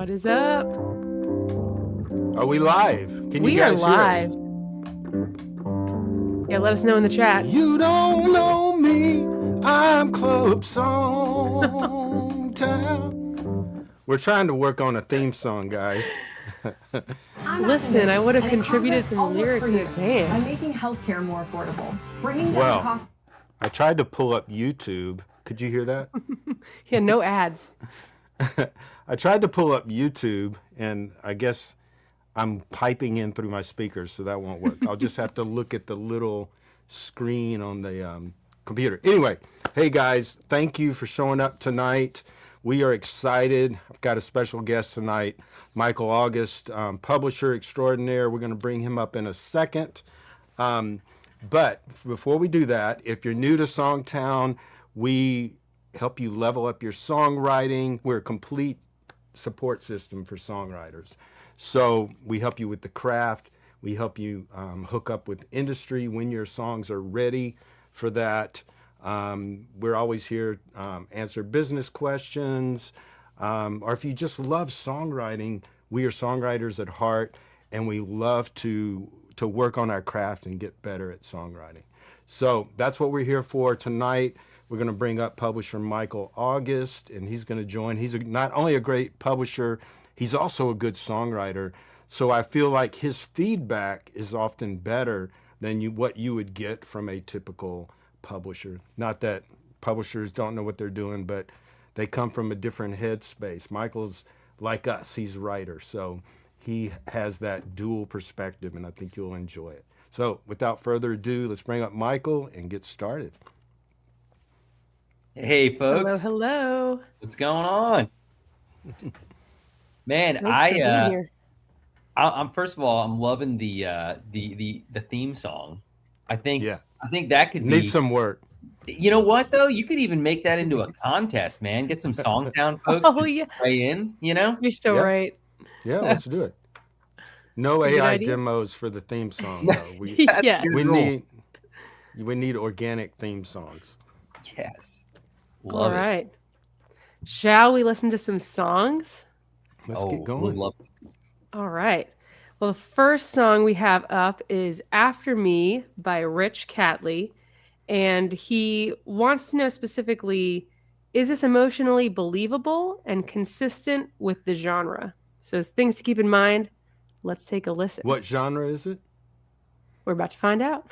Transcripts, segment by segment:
What is up? Are we live? Can you guys are live. hear us? Yeah, let us know in the chat. You don't know me. I'm Club SongTown. We're trying to work on a theme song, guys. Listen, I would have contributed some lyrics in advance. By making healthcare more affordable, bringing down the cost. I tried to pull up YouTube. Could you hear that? Yeah, no ads. I tried to pull up YouTube, and I guess I'm piping in through my speakers, so that won't work. I'll just have to look at the little screen on the computer. Anyway, hey guys, thank you for showing up tonight. We are excited. I've got a special guest tonight, Michael August, publisher extraordinaire. We're going to bring him up in a second. But before we do that, if you're new to SongTown, we help you level up your songwriting. We're a complete support system for songwriters. So we help you with the craft. We help you hook up with industry when your songs are ready for that. We're always here answer business questions. Or if you just love songwriting, we are songwriters at heart, and we love to work on our craft and get better at songwriting. So that's what we're here for tonight. We're going to bring up publisher Michael August, and he's going to join. He's not only a great publisher, he's also a good songwriter. So I feel like his feedback is often better than what you would get from a typical publisher. Not that publishers don't know what they're doing, but they come from a different headspace. Michael's like us. He's a writer, so he has that dual perspective, and I think you'll enjoy it. So without further ado, let's bring up Michael and get started. Hey folks. Hello. What's going on? Man, I'm first of all, I'm loving the theme song. I think that could need some work. You know what though? You could even make that into a contest, man. Get some SongTown folks to weigh in, you know? You're still right. Yeah, let's do it. No AI demos for the theme song though. We need organic theme songs. Yes. All right. Shall we listen to some songs? Let's get going. Love to. All right. Well, the first song we have up is After Me by Rich Catley. And he wants to know specifically, is this emotionally believable and consistent with the genre? So things to keep in mind. Let's take a listen. What genre is it? We're about to find out.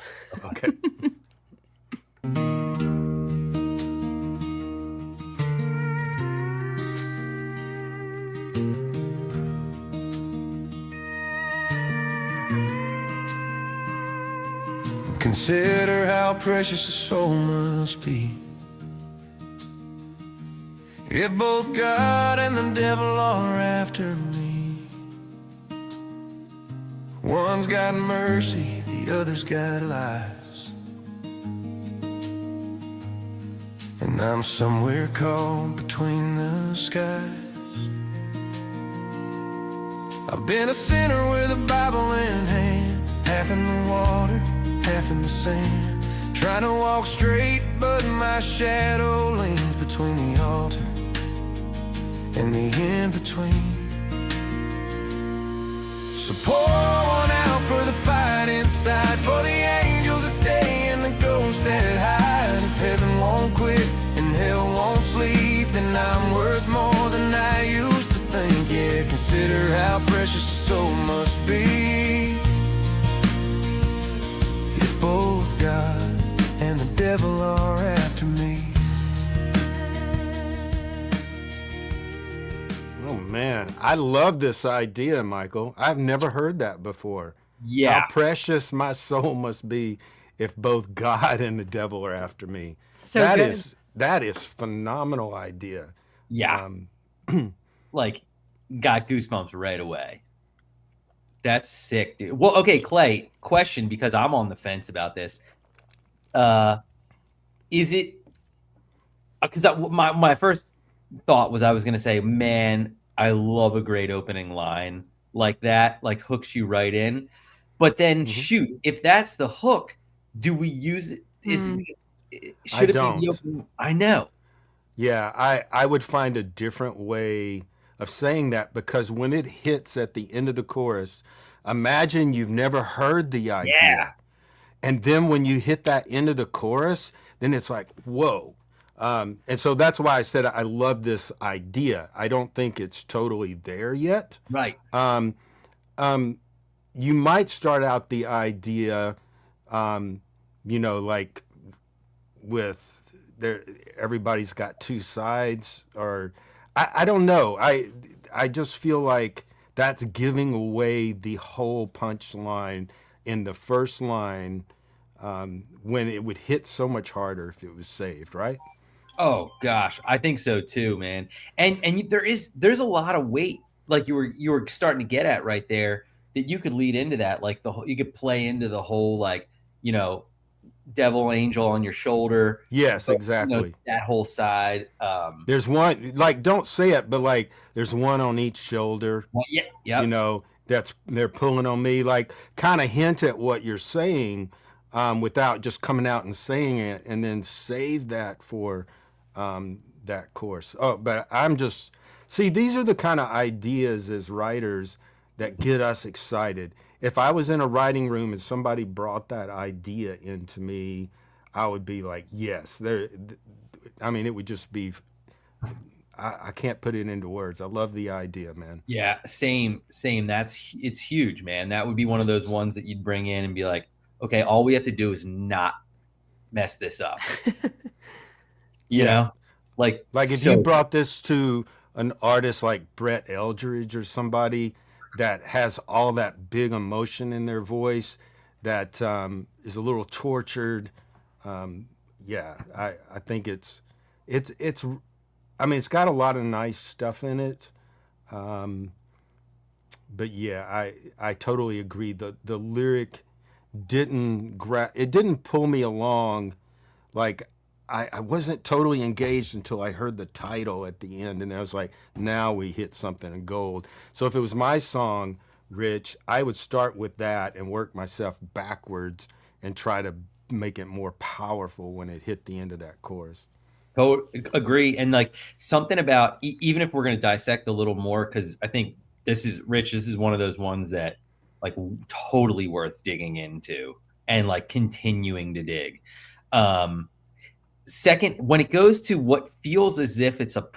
Okay. Consider how precious a soul must be if both God and the devil are after me. One's got mercy, the other's got lies, and I'm somewhere caught between the skies. I've been a sinner with a Bible in hand, half in the water, half in the sand, trying to walk straight, but my shadow leans between the altar and the in-between. So pour one out for the fight inside, for the angels that stay and the ghosts that hide. If heaven won't quit and hell won't sleep, then I'm worth more than I used to think. Yeah, consider how precious a soul must be if both God and the devil are after me. Oh man, I love this idea, Michael. I've never heard that before. Yeah. How precious my soul must be if both God and the devil are after me. So that is phenomenal idea. Yeah. Like, got goosebumps right away. That's sick, dude. Well, okay, Clay, question, because I'm on the fence about this. Is it, because my first thought was I was going to say, man, I love a great opening line like that, like hooks you right in. But then, shoot, if that's the hook, do we use it? Should it be the opening? I know. Yeah, I would find a different way of saying that, because when it hits at the end of the chorus, imagine you've never heard the idea. Yeah. And then when you hit that end of the chorus, then it's like, whoa. And so that's why I said I love this idea. I don't think it's totally there yet. Right. You might start out the idea, like with everybody's got two sides, or I don't know. I just feel like that's giving away the whole punchline in the first line, when it would hit so much harder if it was saved, right? Oh gosh, I think so too, man. And there's a lot of weight, like you were starting to get at right there, that you could lead into that, like you could play into the whole, like, devil angel on your shoulder. Yes, exactly. That whole side. There's one, like, don't say it, but like there's one on each shoulder. Well, yeah. They're pulling on me, like kind of hint at what you're saying, without just coming out and saying it, and then save that for that course. Oh, but these are the kind of ideas as writers that get us excited. If I was in a writing room and somebody brought that idea into me, I would be like, yes. It would just be, I can't put it into words. I love the idea, man. Yeah, same. It's huge, man. That would be one of those ones that you'd bring in and be like, okay, all we have to do is not mess this up. You know, like if you brought this to an artist like Brett Eldridge or somebody that has all that big emotion in their voice, that is a little tortured. I think it's got a lot of nice stuff in it. But yeah, I totally agree. The lyric didn't pull me along. Like, I wasn't totally engaged until I heard the title at the end, and I was like, now we hit something in gold. So if it was my song, Rich, I would start with that and work myself backwards and try to make it more powerful when it hit the end of that chorus. Agree. And like something about, even if we're going to dissect a little more, because I think this is one of those ones that, like, totally worth digging into and like continuing to dig. Second, when it goes to what feels as if it's a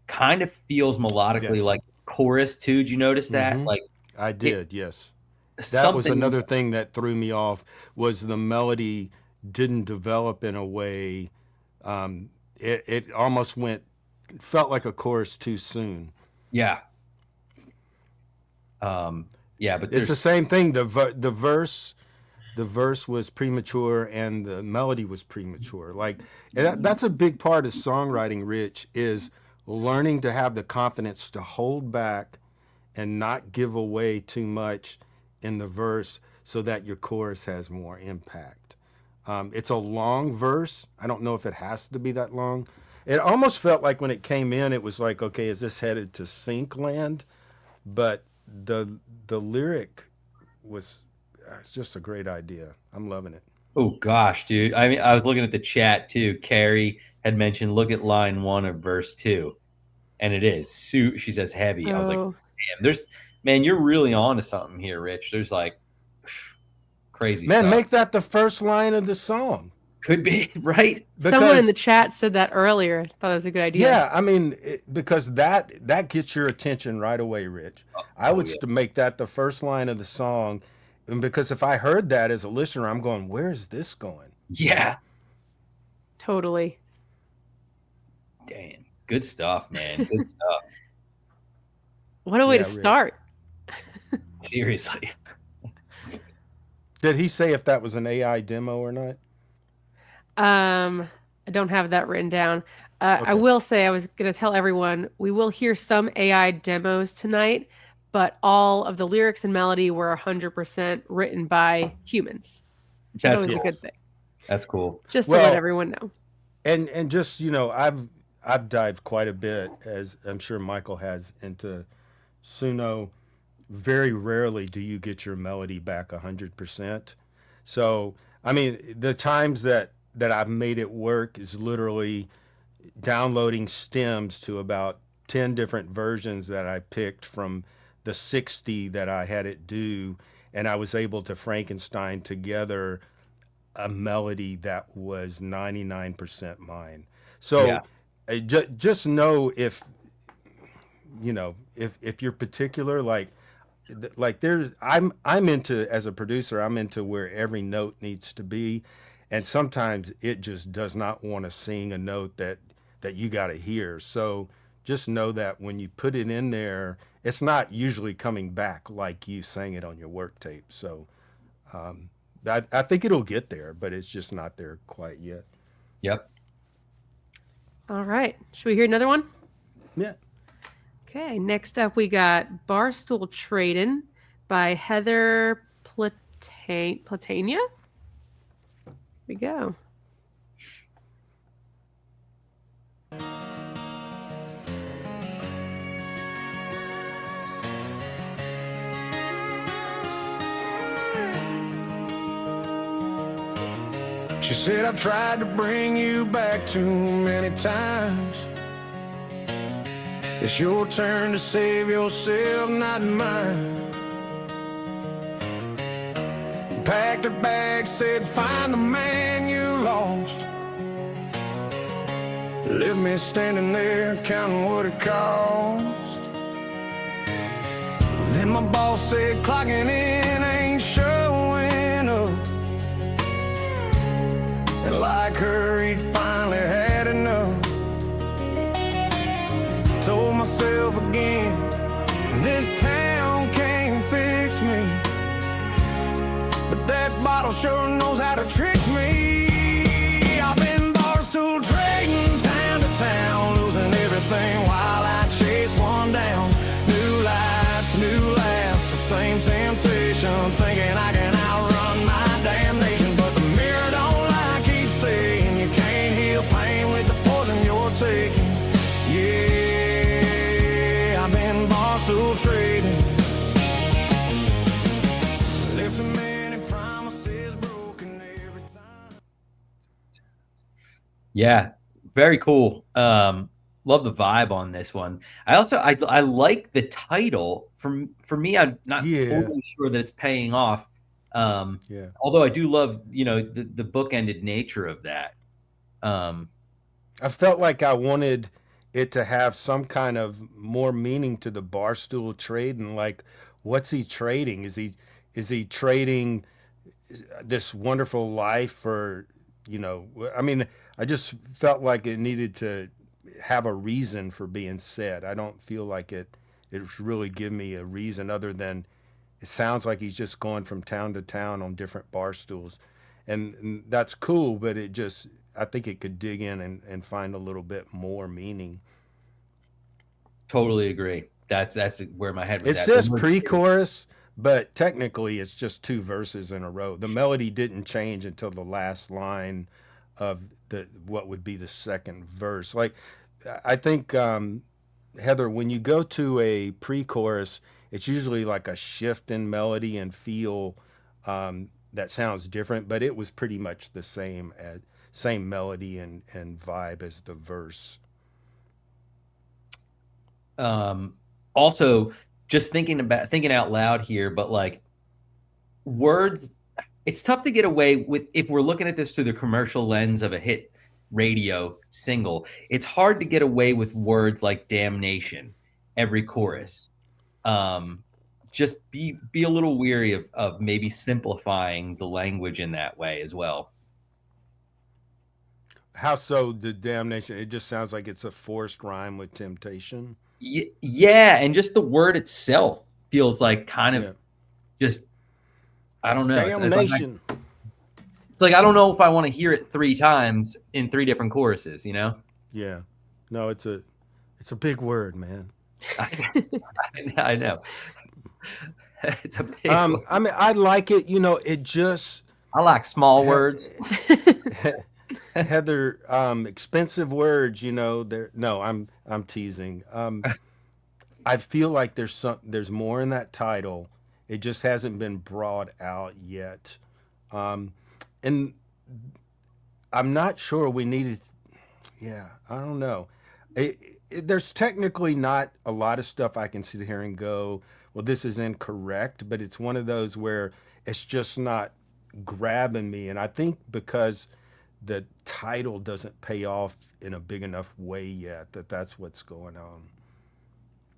kind of feels melodically like chorus too. Did you notice that? Mm-hmm. Like, I did, yes. That was another thing that threw me off, was the melody didn't develop in a way. It almost felt like a chorus too soon. Yeah. But it's the same thing. The verse was premature and the melody was premature. Like, that's a big part of songwriting, Rich, is learning to have the confidence to hold back and not give away too much in the verse so that your chorus has more impact. It's a long verse. I don't know if it has to be that long. It almost felt like when it came in, it was like, okay, is this headed to sync land? But the lyric was, it's just a great idea. I'm loving it. Oh gosh, dude. I mean, I was looking at the chat too. Carrie had mentioned, look at line 1 of verse 2. And it is. She says heavy. I was like, damn, you're really on to something here, Rich. There's like crazy stuff. Man, make that the first line of the song. Could be, right? Someone in the chat said that earlier. I thought it was a good idea. Yeah, I mean, because that gets your attention right away, Rich. I would make that the first line of the song. And because if I heard that as a listener, I'm going, where's this going? Yeah. Totally. Damn. Good stuff, man. Good stuff. What a way to start. Seriously. Did he say if that was an AI demo or not? I don't have that written down. Okay. I will say, I was going to tell everyone, we will hear some AI demos tonight, but all of the lyrics and melody were 100% written by humans. Which is always a good thing. That's cool. Just to let everyone know. And just, I've dived quite a bit, as I'm sure Michael has, into Suno. Very rarely do you get your melody back 100%. So, I mean, the times that I've made it work is literally downloading stems to about 10 different versions that I picked from the 60 that I had it do, and I was able to Frankenstein together a melody that was 99% mine. So just know if if you're particular, like there's I'm into, as a producer, I'm into where every note needs to be, and sometimes it just does not want to sing a note that you got to hear. So just know that when you put it in there, it's not usually coming back like you sang it on your work tape. So I think it'll get there, but it's just not there quite yet. Yep. All right. Should we hear another one? Yeah. Okay. Next up, we got Barstool Trading by Heather Platania. Here we go. She said, I've tried to bring you back too many times. It's your turn to save yourself, not mine. Packed her bag, said, find the man you lost. Left me standing there counting what it cost. Then my boss said, clocking in ain't showing up. And like her, he'd finally had enough. Told myself again, this town can't fix me. But that bottle sure knows how to trick me. I've been barstool trading town to town, losing everything while I chase one down. New lights, new laughs, the same temptation, thinking I can outrun my damnation. But the mirror don't lie, keep saying you can't heal pain with the poison you're taking. Yeah, I've been barstool trading. Left too many promises broken every time. Yeah, very cool. Love the vibe on this one. I like the title. For me, I'm not totally sure that it's paying off. Although I do love, the bookended nature of that. I felt like I wanted it to have some kind of more meaning to the barstool trade, and like, what's he trading? Is he trading this wonderful life for, I mean, I just felt like it needed to have a reason for being said. I don't feel like it really give me a reason other than it sounds like he's just going from town to town on different bar stools. And that's cool, but I think it could dig in and find a little bit more meaning. Totally agree. That's where my head was at. It says pre-chorus, but technically it's just 2 verses in a row. The melody didn't change until the last line of what would be the second verse. Like, I think, Heather, when you go to a pre-chorus, it's usually like a shift in melody and feel that sounds different, but it was pretty much the same melody and vibe as the verse. Also, just thinking out loud here, but like words, it's tough to get away with if we're looking at this through the commercial lens of a hit radio single. It's hard to get away with words like damnation every chorus. Just be a little weary of maybe simplifying the language in that way as well. How so? The damnation, it just sounds like it's a forced rhyme with temptation. Yeah, and just the word itself feels like kind of just, I don't know. Damnation. It's like I don't know if I want to hear it 3 times in 3 different choruses, Yeah. No, it's a big word, man. I know. It's a big word. I mean, I like it. It just. I like small words. Heather, expensive words. No, I'm teasing. I feel like there's more in that title. It just hasn't been brought out yet. And I'm not sure we needed. Yeah, I don't know. there's technically not a lot of stuff I can sit here and go, well, this is incorrect, but it's one of those where it's just not grabbing me. And I think because the title doesn't pay off in a big enough way yet, that's what's going on.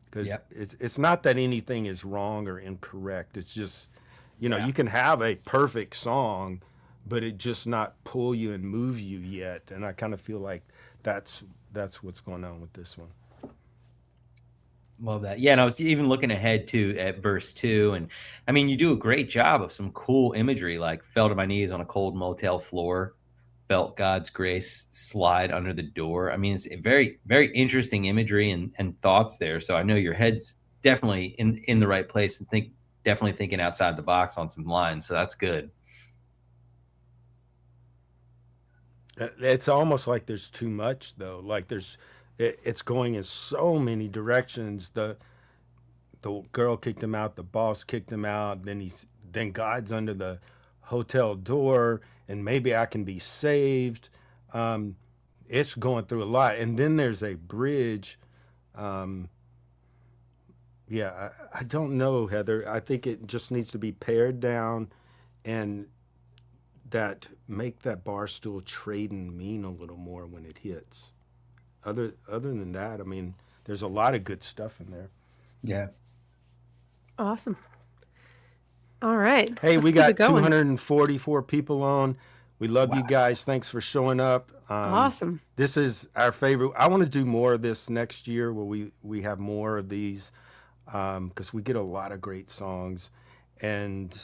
Because it's not that anything is wrong or incorrect. It's just, you can have a perfect song, but it just not pull you and move you yet. And I kind of feel like that's what's going on with this one. Love that. Yeah, and I was even looking ahead too at verse 2, and I mean, you do a great job of some cool imagery, like fell to my knees on a cold motel floor, felt God's grace slide under the door. I mean, it's a very, very interesting imagery and thoughts there. So I know your head's definitely in the right place and definitely thinking outside the box on some lines. So that's good. It's almost like there's too much though. Like it's going in so many directions. The girl kicked him out. The boss kicked him out. Then God's under the hotel door, and maybe I can be saved. It's going through a lot, and then there's a bridge. I don't know, Heather. I think it just needs to be pared down, and make that bar stool trading mean a little more when it hits. Other than that, I mean, there's a lot of good stuff in there. Yeah. Awesome. All right. Hey, we got 244 people on. We love you guys. Thanks for showing up. Awesome. This is our favorite. I want to do more of this next year where we have more of these because we get a lot of great songs. And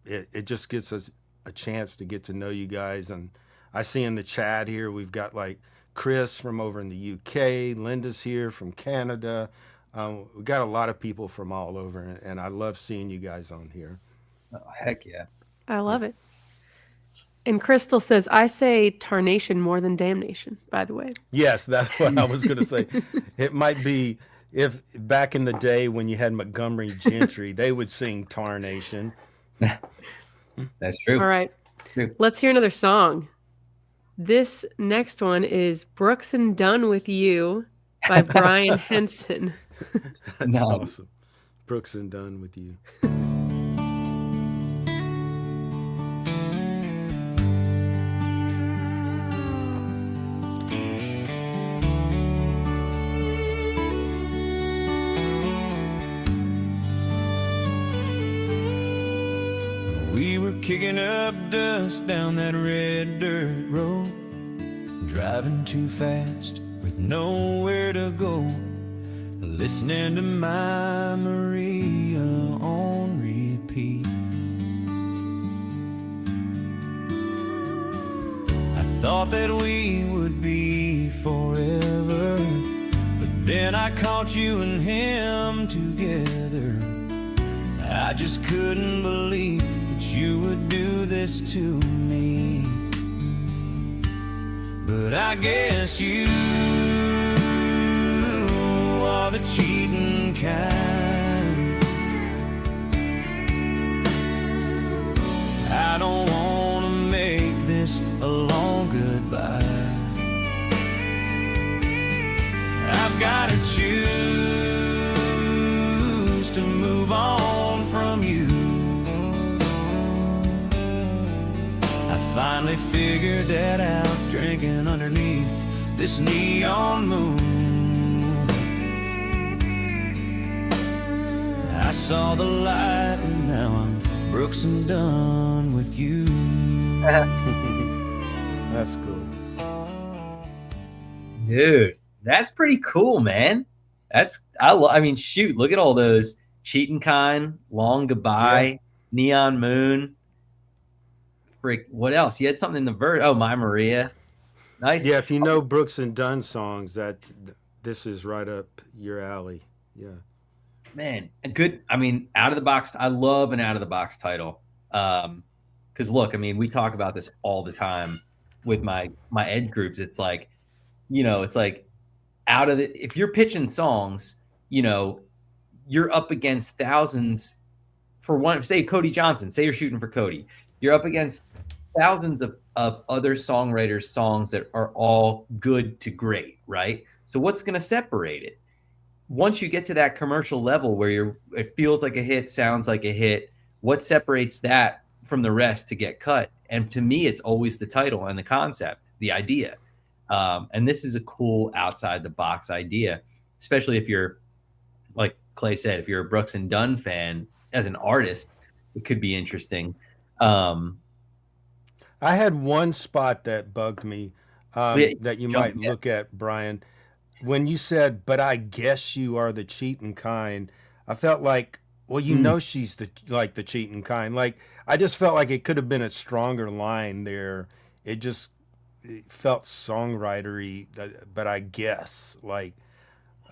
it just gives us a chance to get to know you guys. And I see in the chat here, we've got like Chris from over in the UK, Linda's here from Canada. We got a lot of people from all over, and I love seeing you guys on here. Oh, heck yeah. I love it. And Crystal says, I say tarnation more than damnation, by the way. Yes, that's what I was going to say. It might be if back in the day when you had Montgomery Gentry, they would sing tarnation. That's true. All right. True. Let's hear another song. This next one is Brooks and Dunn with You by Brian Henson. That's awesome. Brooks and Dunn with You. We were kicking up dust down that red dirt road, driving too fast with nowhere to go, listening to my Maria on repeat. I thought that we would be forever, but then I caught you and him together. I just couldn't believe that you would do this to me. But I guess you are the cheating kind. I don't want to make this a long goodbye. I've got to choose to move on from you. I finally figured that out, drinking underneath this neon moon. I saw the light and now I'm Brooks and Dunn with you. That's cool. Dude, that's pretty cool, man. I mean, shoot, look at all those cheating kind, long goodbye, neon moon. Frick, what else? You had something in the verse. Oh, My Maria. Nice. Yeah, if you know Brooks and Dunn songs, this is right up your alley. Yeah. Man, a good, I mean, out of the box. I love an out of the box title. Because look, I mean, we talk about this all the time with my ed groups. It's like, it's like if you're pitching songs, you're up against thousands for one. Say Cody Johnson. Say you're shooting for Cody. You're up against thousands of other songwriters' songs that are all good to great, right? So what's going to separate it? Once you get to that commercial level where it feels like a hit, sounds like a hit, what separates that from the rest to get cut? And to me, it's always the title and the concept, the idea. And this is a cool outside the box idea, especially if you're, like Clay said, if you're a Brooks and Dunn fan as an artist, it could be interesting. I had one spot that bugged me that you might look at, Brian. When you said, "But I guess you are the cheating kind," I felt like, well, you know, she's the cheating kind. Like, I just felt like it could have been a stronger line there. It felt songwritery, but I guess, like,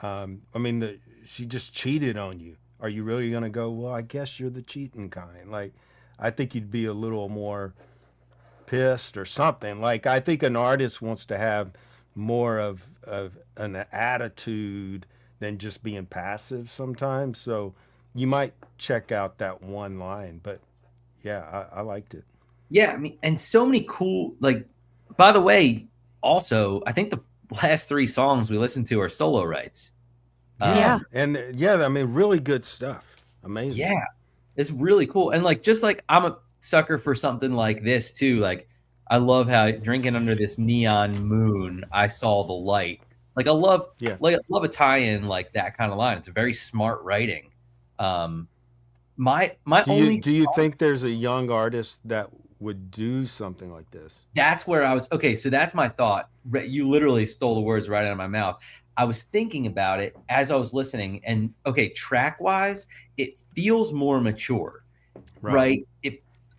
I mean, she just cheated on you. Are you really gonna go, well, I guess you're the cheating kind? Like, I think you'd be a little more pissed or something. Like, I think an artist wants to have more of an attitude than just being passive sometimes. So you might check out that one line, but yeah, I liked it. Yeah, I mean, and so many cool, like, by the way, also, I think the last 3 songs we listened to are solo rights. Yeah. And yeah, I mean, really good stuff. Amazing. Yeah, it's really cool. And like, just like I'm a sucker for something like this too. Like, I love how drinking under this neon moon, I saw the light. Like, I love a tie-in like that kind of line. It's a very smart writing. Do you think there's a young artist that would do something like this? That's where I was. Okay, so that's my thought. You literally stole the words right out of my mouth. I was thinking about it as I was listening, and okay, track-wise, it feels more mature, right?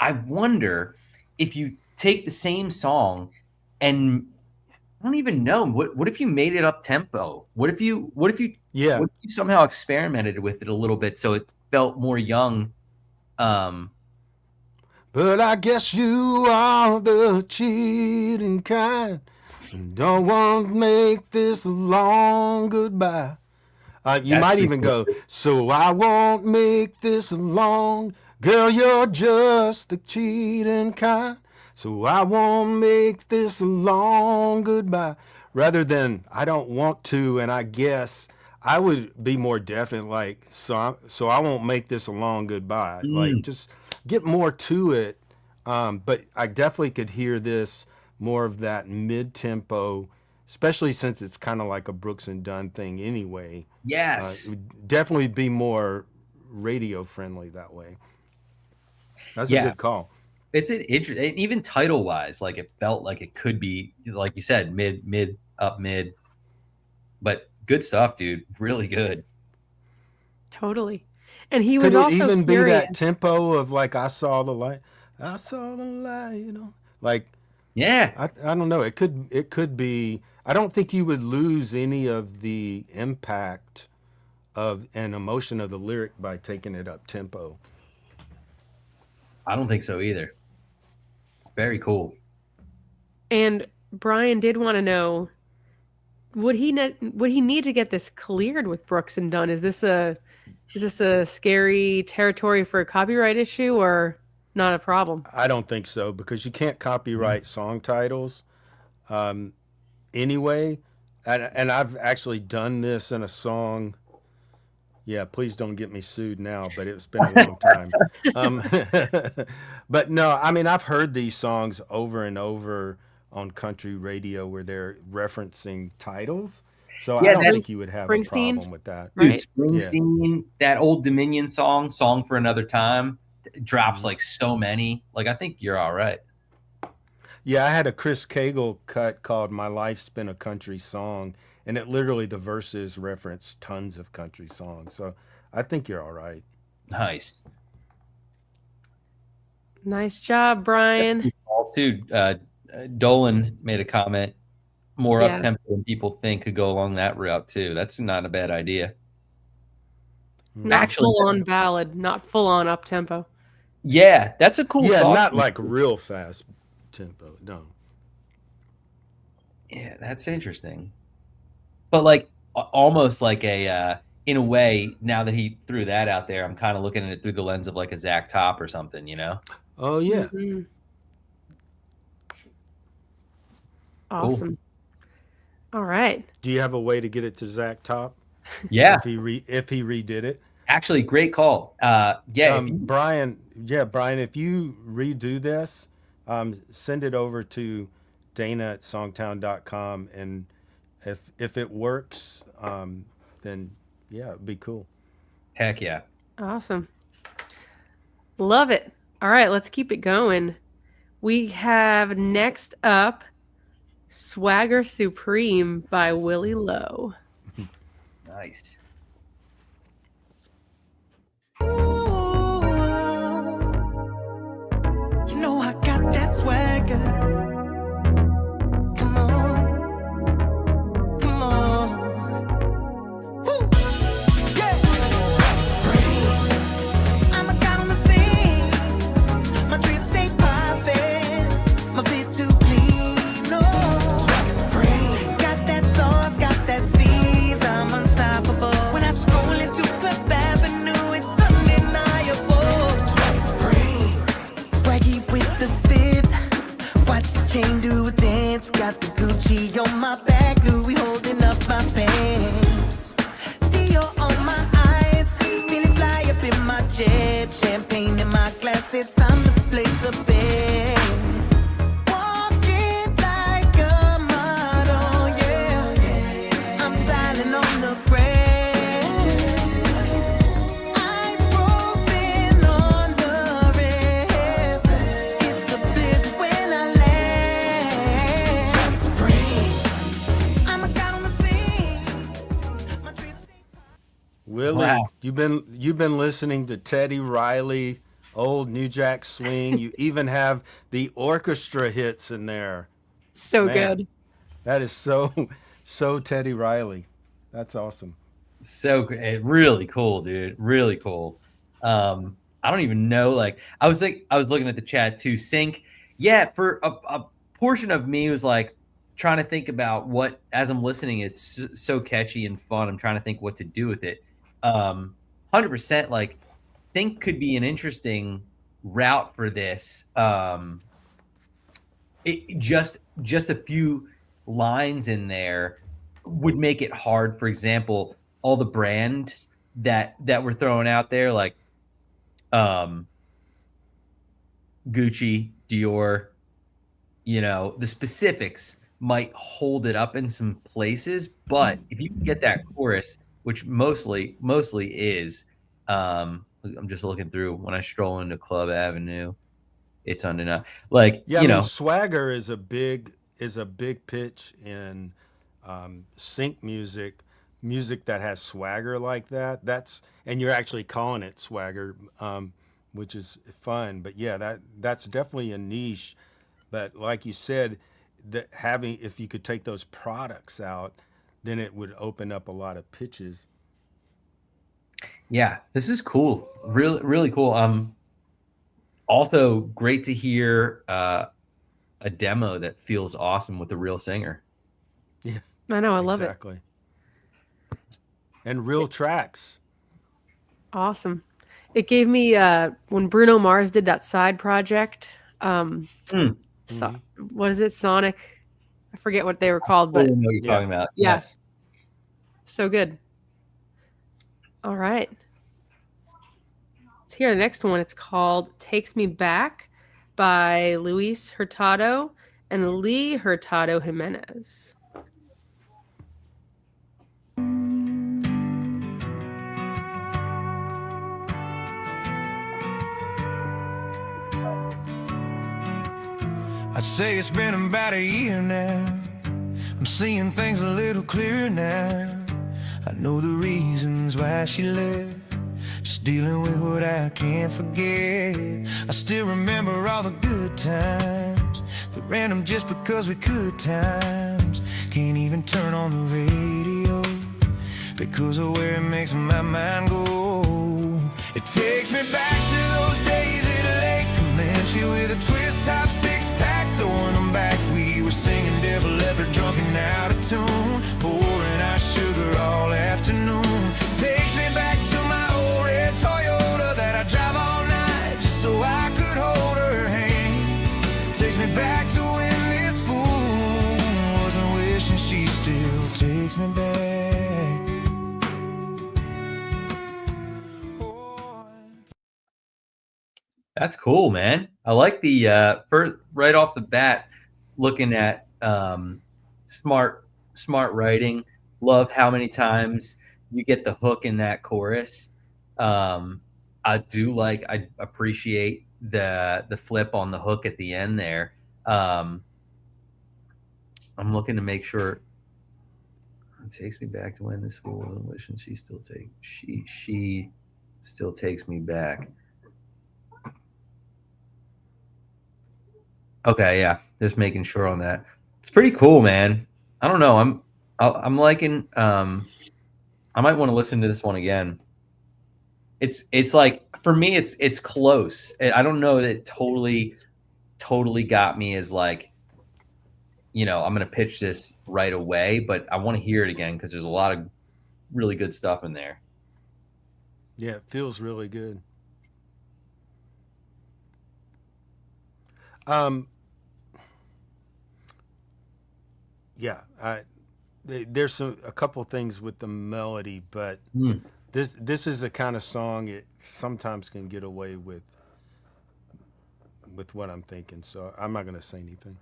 I wonder if you take the same song and I don't even know what if you made it up tempo? What if you somehow experimented with it a little bit so it felt more young? But I guess you are the cheating kind. Don't want to make this a long goodbye. You might even go, so I won't make this a long. Girl, you're just the cheating kind. So I won't make this a long goodbye. Rather than I don't want to, and I guess I would be more definite, like, so I won't make this a long goodbye. Like, just get more to it. But I definitely could hear this more of that mid-tempo, especially since it's kind of like a Brooks and Dunn thing anyway. Yes. It would definitely be more radio friendly that way. That's a good call. It's an interesting, even title wise, like it felt like it could be, like you said, mid, but good stuff, dude. Really good. Totally. And he Could was also it even curious. be that tempo of like, I saw the light, you know, like, yeah, I don't know. It could be, I don't think you would lose any of the impact of an emotion of the lyric by taking it up tempo. I don't think so either. Very cool. And Brian did want to know, would he need to get this cleared with Brooks and Dunn? Is this a scary territory for a copyright issue or not a problem? I don't think so, because you can't copyright song titles anyway. And I've actually done this in a song. Yeah, please don't get me sued now, but it's been a long time. But no, I mean, I've heard these songs over and over on country radio where they're referencing titles. So I don't think you would have a problem with that. Dude, Springsteen, that Old Dominion song for Another Time, drops like so many. Like, I think you're all right. Yeah, I had a Chris Cagle cut called My Life's Been a Country Song, and it literally, the verses reference tons of country songs. So I think you're all right. Nice. Nice job, Brian. Too, Dolan made a comment, more up-tempo than people think could go along that route too. That's not a bad idea. Not full-on ballad, not full-on up-tempo. Yeah, that's a cool Yeah, thought. not like real fast tempo, no. Yeah, that's interesting. But like almost like a in a way, now that he threw that out there, I'm kind of looking at it through the lens of like a Zach Top or something, you know? Oh yeah. Awesome. All right. Do you have a way to get it to Zach Top? Yeah. If he redid it? Actually, great call. Brian, if you redo this, send it over to Dana@songtown.com, and if it works, then yeah, it'd be cool. Heck yeah. Awesome. Love it. All right, let's keep it going. We have next up Swagger Supreme by Willie Lowe. Nice. You know I got that swagger. Come on. Come on. Woo. Yeah. Swagger Supreme. I'm a god on the scene. My drip stay poppin'. My fit too clean. No. Swagger Supreme. Got that sauce, got that steez. I'm unstoppable. When I stroll into Club Avenue, it's undeniable. Swagger Supreme. Swaggy with the fit. Watch the chain do a dance. Got the Gucci on my back. Louis holding up my pants. Dior on my eyes. Feeling fly up in my jet. Champagne in my glass. It's time to place a bet. Walking like a model, yeah. I'm styling on the brand. Eyes frozen on the wrist. It's a bliss when I land. Supreme. I'm a god on the scene. My drip stay Willie, Wow. you've been listening to Teddy Riley, old New Jack Swing. You even have the orchestra hits in there. So Man. good. That is so Teddy Riley. That's awesome. So great. Really cool, dude. Really cool. I don't even know. Like, I was looking at the chat too. Sync. Yeah, for a portion of me was like trying to think about what, as I'm listening, it's so catchy and fun. I'm trying to think what to do with it. 100%. Like, Sync could be an interesting route for this. It just a few lines in there would make it hard. For example, all the brands that were thrown out there, like Gucci, Dior, the specifics might hold it up in some places, but if you can get that chorus, which mostly is, I'm just looking through when I stroll into Club Avenue, it's undeniable. Like, Yeah, I mean, swagger is a big pitch in sync music that has swagger like that. And you're actually calling it swagger, which is fun. But yeah, that's definitely a niche. But like you said, if you could take those products out, then it would open up a lot of pitches. Yeah, this is cool. Really, really cool. Also great to hear a demo that feels awesome with a real singer. Yeah, I know. I love it. Exactly. And real tracks. Awesome. It gave me when Bruno Mars did that side project. What is it? Sonic. I forget what they were called, but I know what you're talking about. Yeah. Yes. So good. All right. Let's hear the next one. It's called Takes Me Back by Luis Hurtado and Lee Hurtado Jimenez. I'd say it's been about a year now. I'm seeing things a little clearer now. I know the reasons why she left. Just dealing with what I can't forget. I still remember all the good times, the random just because we could times. Can't even turn on the radio because of where it makes my mind go. It takes me back to those days at Lake Comanche with a twist top six-pack, throwing them back. We were singing Devil Leopard, drunk and out of tune, pouring our sugar all afternoon. Takes me back to my old red Toyota that I drive all night just so I could hold her hand. Takes me back to when this fool takes me back. That's cool, man. I like the first right off the bat, looking at smart writing. Love how many times you get the hook in that chorus. I appreciate the flip on the hook at the end there. I'm looking to make sure it takes me back to when this fool was wishing she still takes me back. Okay, yeah, just making sure on that. It's pretty cool, man. I don't know. I'm liking. I might want to listen to this one again. It's like, for me, it's close. I don't know that it totally got me as like, I'm gonna pitch this right away, but I want to hear it again because there's a lot of really good stuff in there. Yeah, it feels really good. Yeah, there's a couple things with the melody, but this is the kind of song it sometimes can get away with what I'm thinking. So I'm not gonna say anything.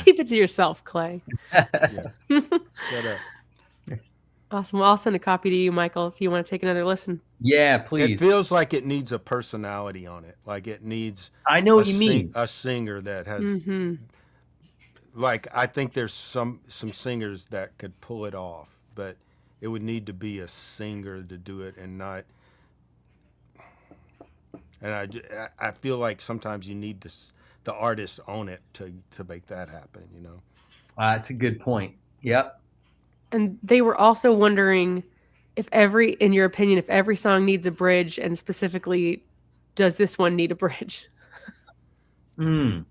Keep it to yourself, Clay. Yeah. Shut up. Awesome. Well, I'll send a copy to you, Michael, if you want to take another listen. Yeah, please. It feels like it needs a personality on it. Like it needs. I know what you mean. A singer that has. Like, I think there's some singers that could pull it off, but it would need to be a singer to do it, and not. And I feel like sometimes you need the artist own it to make that happen. That's a good point. Yep. And they were also wondering in your opinion, if every song needs a bridge, and specifically, does this one need a bridge? I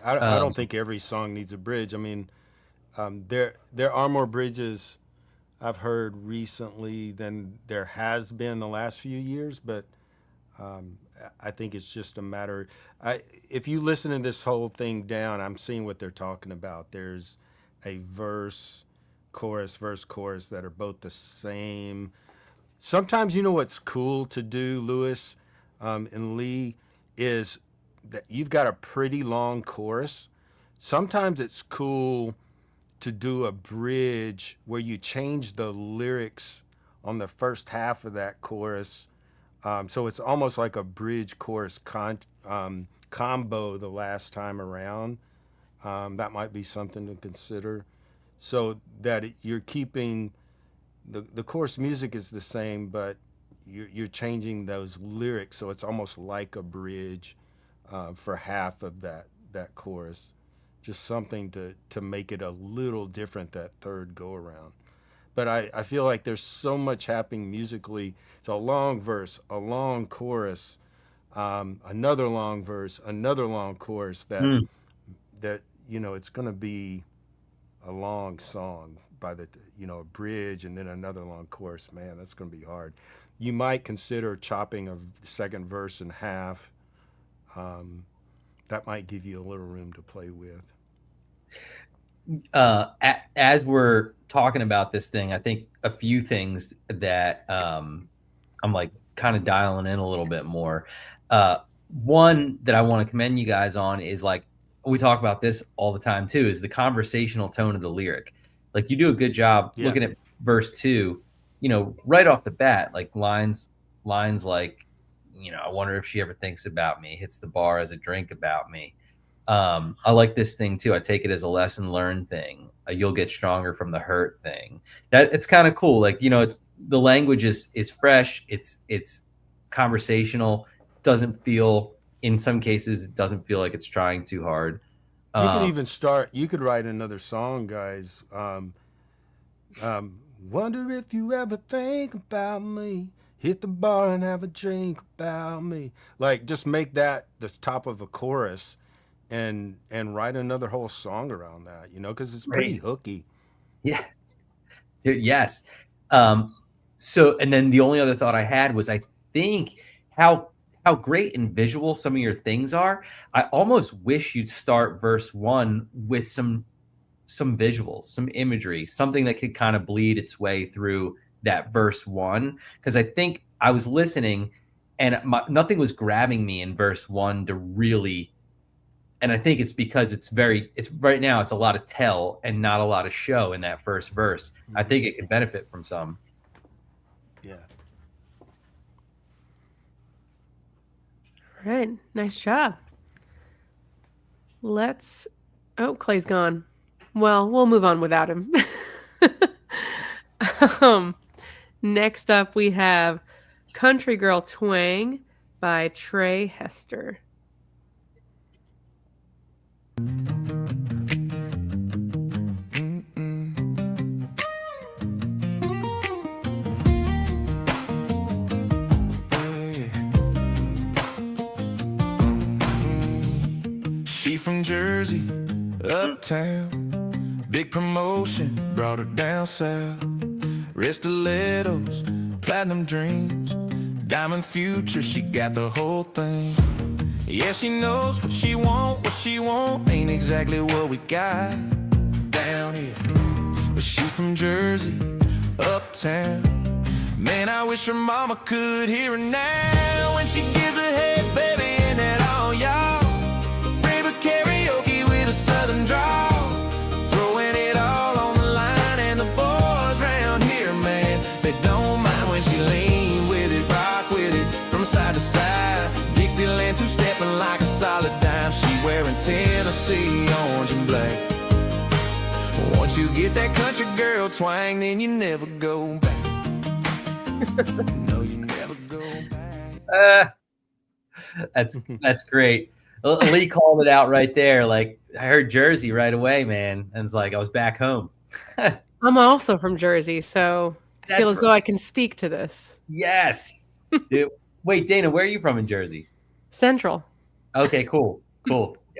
don't think every song needs a bridge. I mean, there are more bridges I've heard recently than there has been the last few years, but I think it's just a matter. If you listen to this whole thing down, I'm seeing what they're talking about. There's a verse, chorus that are both the same. Sometimes, what's cool to do, Lewis and Lee, is that you've got a pretty long chorus. Sometimes it's cool to do a bridge where you change the lyrics on the first half of that chorus. So it's almost like a bridge chorus combo the last time around. That might be something to consider. So that you're keeping the chorus music is the same, but you're changing those lyrics, so it's almost like a bridge for half of that chorus. Just something to make it a little different that third go around. But I feel like there's so much happening musically. It's a long verse, a long chorus, another long verse, another long chorus that it's going to be a long song by a bridge and then another long chorus. Man, that's going to be hard. You might consider chopping a second verse in half. That might give you a little room to play with. As we're talking about this thing, I think a few things that I'm like kind of dialing in a little bit more. One that I want to commend you guys on is, like, we talk about this all the time too, is the conversational tone of the lyric. Like, you do a good job looking at verse 2, right off the bat, like lines like, I wonder if she ever thinks about me, hits the bar as a drink about me. I like this thing too. I take it as a lesson learned thing. You'll get stronger from the hurt thing. That it's kind of cool. Like, it's the language is fresh. It's conversational. Doesn't feel, in some cases, it doesn't feel like it's trying too hard. You could even start. You could write another song, guys. Wonder if you ever think about me. Hit the bar and have a drink about me. Like, just make that the top of a chorus. And write another whole song around that, because it's pretty hooky. Yeah, dude. Yes. So, and then the only other thought I had was, I think how great and visual some of your things are. I almost wish you'd start verse 1 with some some visuals, some imagery, something that could kind of bleed its way through that verse 1. Because I think I was listening and nothing was grabbing me in verse 1 to really, and I think it's because it's right now it's a lot of tell and not a lot of show in that first verse. I think it could benefit from some. Yeah. All right, nice job. Clay's gone. Well, we'll move on without him. Next up, we have Country Girl Twang by Trey Hester. She from Jersey, uptown, big promotion, brought her down south. Stilettos, platinum dreams, diamond future, she got the whole thing. Yeah, she knows what she want ain't exactly what we got down here. But she from Jersey, uptown, man, I wish her mama could hear her now. When she gives her head, baby, ain't that all, y'all? Rave a karaoke with a southern drawl, throwing it all on the line, and the boys round here, man, they don't mind when she lean with it, rock with it, from side to side. Dixieland two-stepping like a solid dime. She wearing Tennessee orange and black. Once you get that country girl twang, then you never go back. No, you never go back. That's great. Lee called it out right there. Like, I heard Jersey right away, man, and it's like I was back home. I'm also from Jersey, so I feel as though I can speak to this. Yes. Dude. Wait, Dana, where are you from in Jersey? Central. Okay, cool.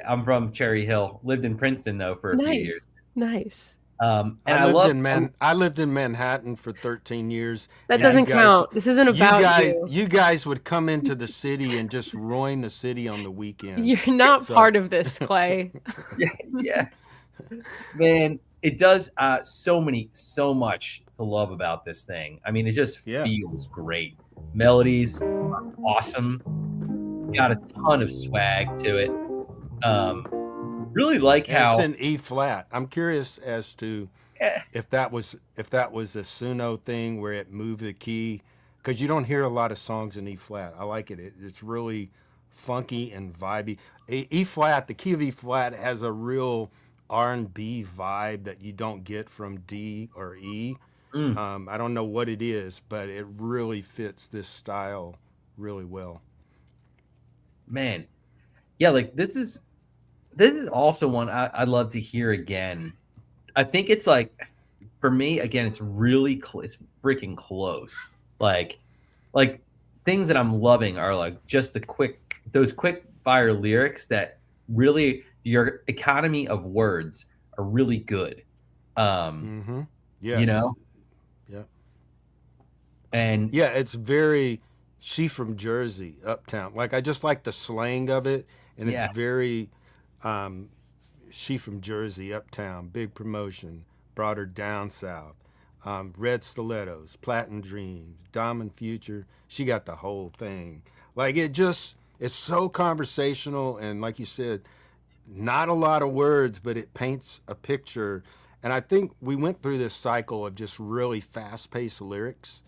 I'm from Cherry Hill. Lived in Princeton though for a few years. Nice. And I lived in Manhattan for 13 years. That doesn't count. This isn't about you. You guys would come into the city and just ruin the city on the weekend. You're not part of this, Clay. Yeah. Man, it does so much to love about this thing. I mean, it just feels great. Melodies are awesome. Got a ton of swag to it. Really like how it's in E flat. I'm curious as to if that was a Suno thing where it moved the key, because you don't hear a lot of songs in E flat. I like it. It's really funky and vibey. E flat, the key of E flat has a real R&B vibe that you don't get from D or E. I don't know what it is, but it really fits this style really well. Man, yeah, like this is also one I'd love to hear again. I think it's like, for me, again, it's really it's freaking close. Like things that I'm loving are like just those quick fire lyrics that really, your economy of words are really good. Yeah, you know. Yeah. And yeah, it's very, she from Jersey, uptown. Like, I just like the slang of it, and it's very, she from Jersey, uptown, big promotion, brought her down south. Red stilettos, platinum dreams, diamond future. She got the whole thing. Like, it's so conversational, and like you said, not a lot of words, but it paints a picture. And I think we went through this cycle of just really fast-paced lyrics,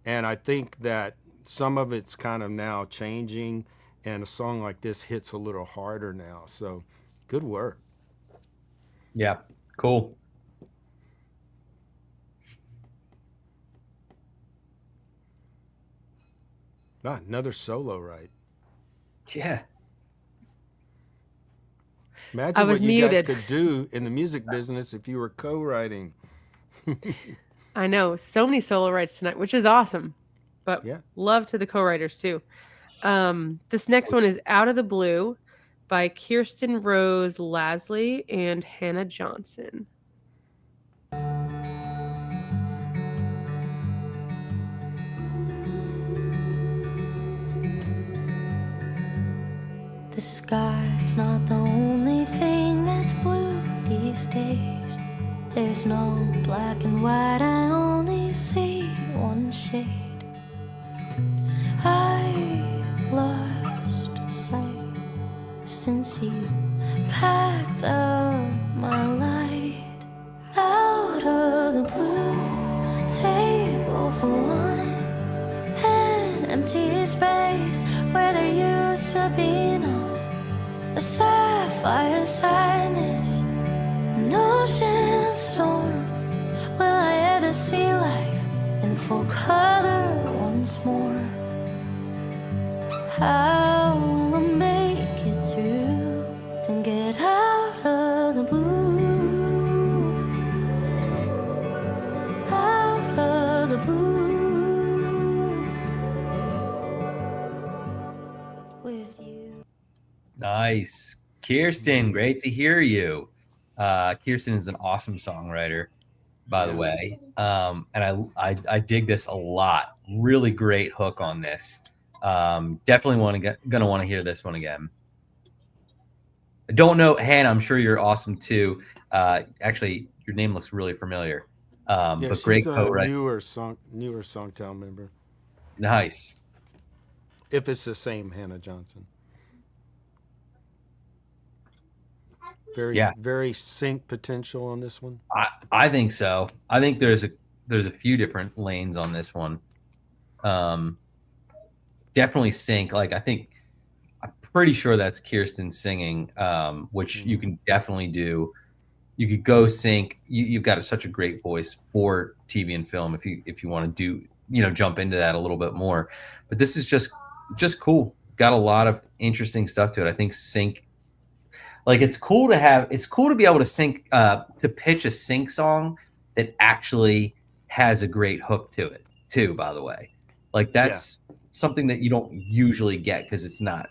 and I think that some of it's kind of now changing, and a song like this hits a little harder now. So, good work. Yeah, cool. Another solo, right? Yeah. Imagine what you guys could do in the music business if you were co-writing. I know, so many solo writes tonight, which is awesome. But love to the co-writers too. This next one is Out of the Blue by Kirsten Rose Lasley and Hannah Johnson. The sky's not the only thing that's blue these days. There's no black and white, I only see one shade. I've lost sight since you packed up my light. Out of the blue, table for one, an empty space where there used to be none. A sapphire sadness, an ocean storm. Will I ever see life in full color once more? How will I make it through and get out of the blue? Out of the blue with you. Nice. Kirsten, great to hear you. Kirsten is an awesome songwriter, by the way. And I dig this a lot. Really great hook on this. Definitely gonna want to hear this one again. I don't know, Hannah, I'm sure you're awesome too. Actually, your name looks really familiar. Yeah, but she's great a co-write. newer SongTown member. Nice. If it's the same Hannah Johnson. Very sync potential on this one. I think so. I think there's a few different lanes on this one. Definitely sync. Like I'm pretty sure that's Kirsten singing, which you can definitely do. You could go sync. You've got such a great voice for TV and film. If you want to do jump into that a little bit more, but this is just cool. Got a lot of interesting stuff to it. I think sync. Like it's cool to be able to sync, to pitch a sync song that actually has a great hook to it too, by the way. Like that's something that you don't usually get because it's not,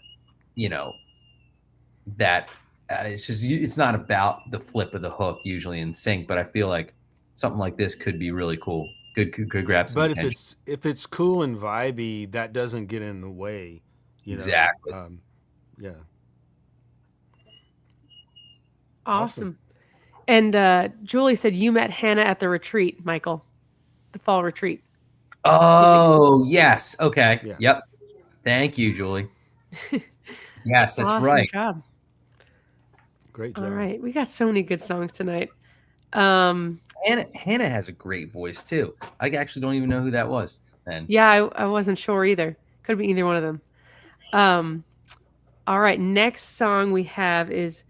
that it's not about the flip of the hook usually in sync, but I feel like something like this could be really cool. Could grab some attention. But if it's cool and vibey, that doesn't get in the way, Exactly. Yeah. Awesome. And Julie said you met Hannah at the retreat, Michael, the fall retreat. Oh, yes. Okay. Yeah. Yep. Thank you, Julie. Yes, that's awesome right. Job. Great job. All right. We got so many good songs tonight. Hannah has a great voice too. I actually don't even know who that was then. Yeah, I wasn't sure either. Could be either one of them. All right. Next song we have is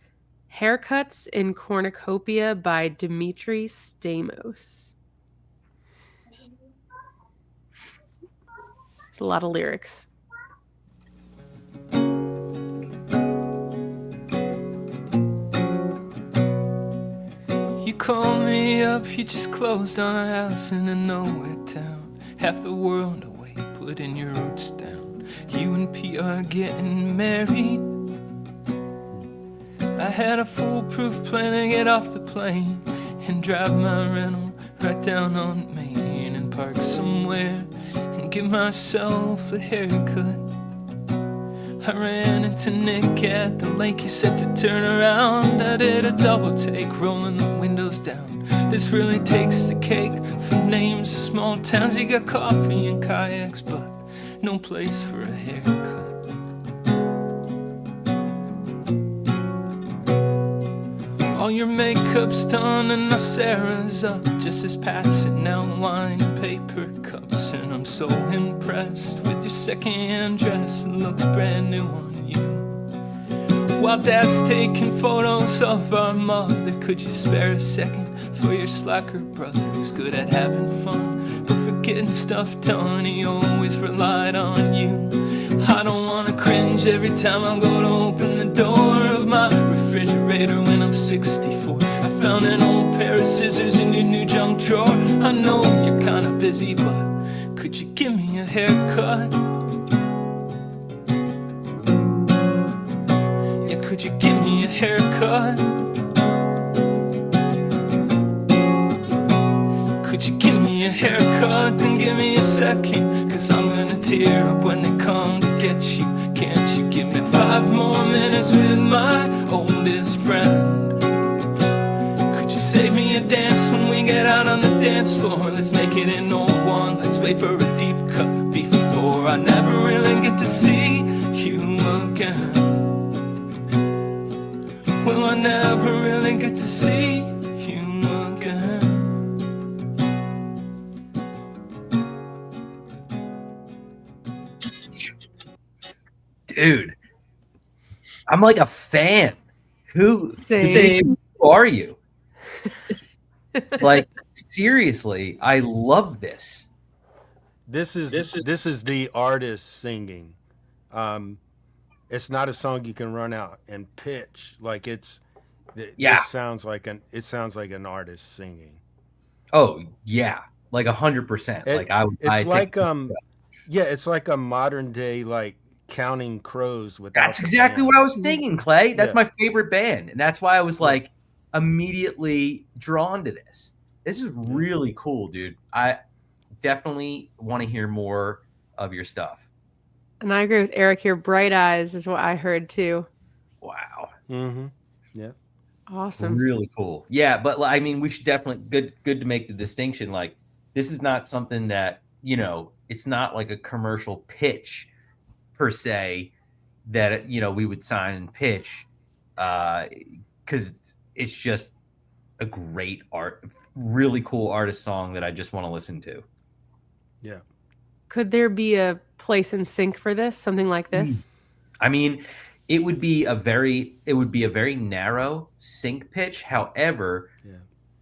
Haircuts in Cornucopia by Dimitri Stamos. It's a lot of lyrics. You called me up, you just closed on a house in a nowhere town. Half the world away, putting your roots down. You and Pete are getting married. I had a foolproof plan to get off the plane and drive my rental right down on Main and park somewhere and give myself a haircut. I ran into Nick at the lake, he said to turn around. I did a double take, rolling the windows down. This really takes the cake for names of small towns. You got coffee and kayaks, but no place for a haircut. All your makeup's done and now Sarah's up, just as passing out wine and paper cups. And I'm so impressed with your second-hand dress, it looks brand new on you. While Dad's taking photos of our mother, could you spare a second for your slacker brother who's good at having fun but for getting stuff done? He always relied on you. I don't wanna cringe every time I go to open the door of my refrigerator when I'm 64. I found an old pair of scissors in your new junk drawer. I know you're kinda busy, but could you give me a haircut? Yeah, could you give me a haircut? Could you give me a haircut? Then give me a second, cause I'm gonna tear up when they come to get you. Can't you give me 5 more minutes with my oldest friend? Could you save me a dance out on the dance floor. Let's make it an old one. Let's wait for a deep cut before I never really get to see you again. Will I never really get to see you again? Dude, I'm like a fan. Who Same. who are you? Like, seriously, I love this. This is the artist singing. It's not a song you can run out and pitch. Like This sounds like an artist singing. Oh yeah, like 100%. It's like a modern day like Counting Crows without. That's exactly what I was thinking, Clay. That's my favorite band, and that's why I was like immediately drawn to this. This is really cool, dude. I definitely want to hear more of your stuff. And I agree with Eric here. Bright Eyes is what I heard too. Wow. Mm-hmm. Yeah. Awesome. Really cool. Yeah, but I mean, we should definitely good to make the distinction. Like, this is not something that, it's not like a commercial pitch per se that we would sign and pitch, because it's just a great really cool artist song that I just want to listen to. Yeah. Could there be a place in sync for this? Something like this? I mean, it would be a very narrow sync pitch. However,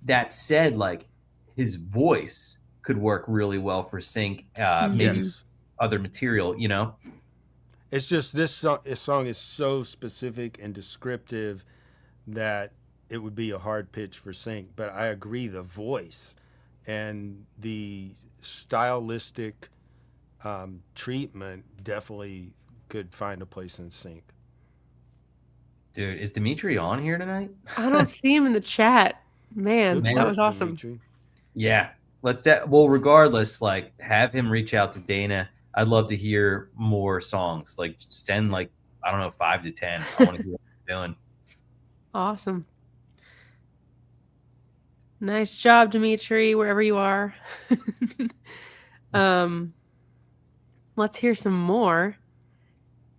that said, like, his voice could work really well for sync. Maybe other material, It's just this song is so specific and descriptive that it would be a hard pitch for sync. But I agree, the voice and the stylistic treatment definitely could find a place in sync. Dude, is Dimitri on here tonight? I don't see him in the chat. Man, Good that work, was awesome. Dimitri. Yeah. Regardless, like, have him reach out to Dana. I'd love to hear more songs. Like, send 5 to 10. I want to hear what you're doing. Awesome. Nice job, Dimitri, wherever you are. Let's hear some more.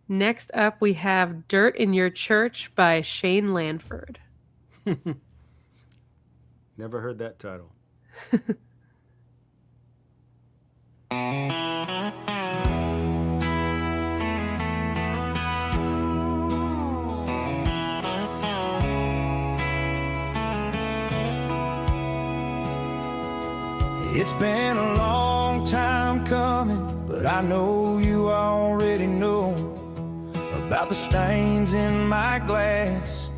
Next up, we have Dirt in Your Church by Shane Lanford. Never heard that title. It's been a long time coming, but I know you already know about the stains in my glass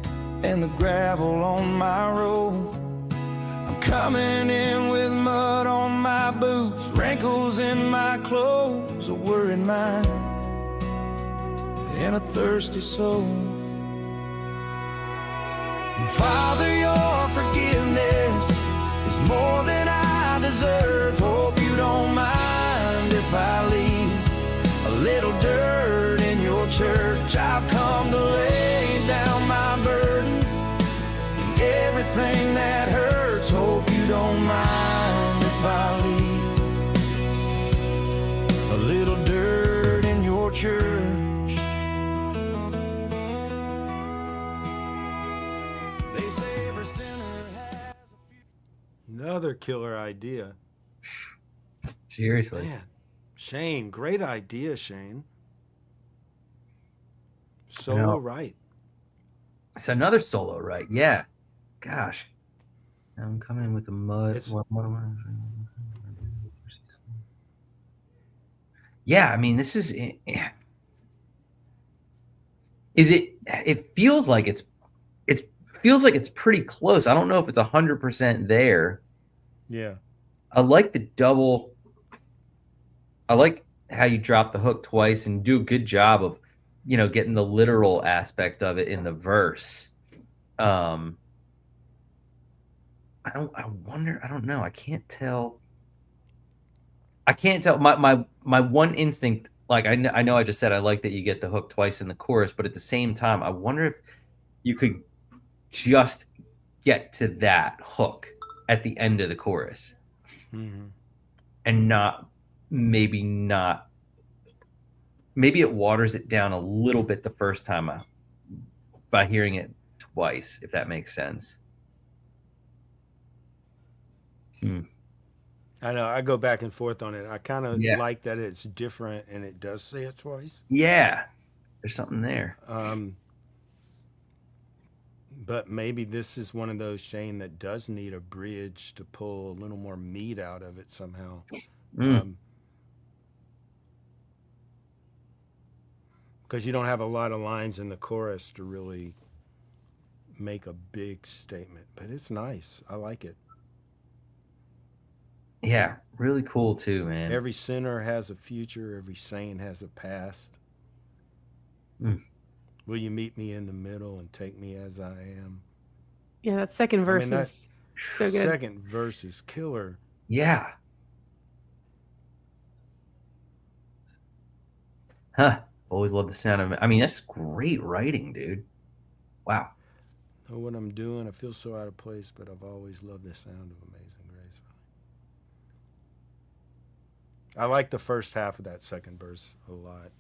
and the gravel on my road. I'm coming in with mud on my boots, wrinkles in my clothes, a worried mind and a thirsty soul. Father, your forgiveness is more than I deserve. Hope you don't mind if I leave a little dirt in your church. I've come to lay down my burdens and everything that hurts. Hope you don't mind if I leave a little dirt in your church. They say every sinner has a few. Another killer idea. Seriously. Man, Shane, great idea, Shane. Solo right. It's another solo, right? Yeah. Gosh. Now I'm coming in with the mud. Yeah, I mean, this is it. It feels like it's pretty close. I don't know if it's 100% there. Yeah. I like the double. I like how you drop the hook twice and do a good job of, getting the literal aspect of it in the verse. I don't know. I can't tell. My one instinct, like, I know I just said I like that you get the hook twice in the chorus, but at the same time, I wonder if you could just get to that hook at the end of the chorus, Mm-hmm. and maybe it waters it down a little bit the first time by hearing it twice, if that makes sense. I know. I go back and forth on it. I kind of Yeah. like that it's different and it does say it twice. Yeah, there's something there. But maybe this is one of those, Shane, that does need a bridge to pull a little more meat out of it somehow. Because you don't have a lot of lines in the chorus to really make a big statement. But it's nice. I like it. Yeah, really cool too, man. Every sinner has a future. Every saint has a past. Will you meet me in the middle and take me as I am? Yeah, that second verse is so good. Second verse is killer. Yeah. Huh. Always love the sound of it. I mean, that's great writing, dude. Wow. Know what I'm doing? I feel so out of place, but I've always loved the sound of Amazing Grace. I like the first half of that second verse a lot.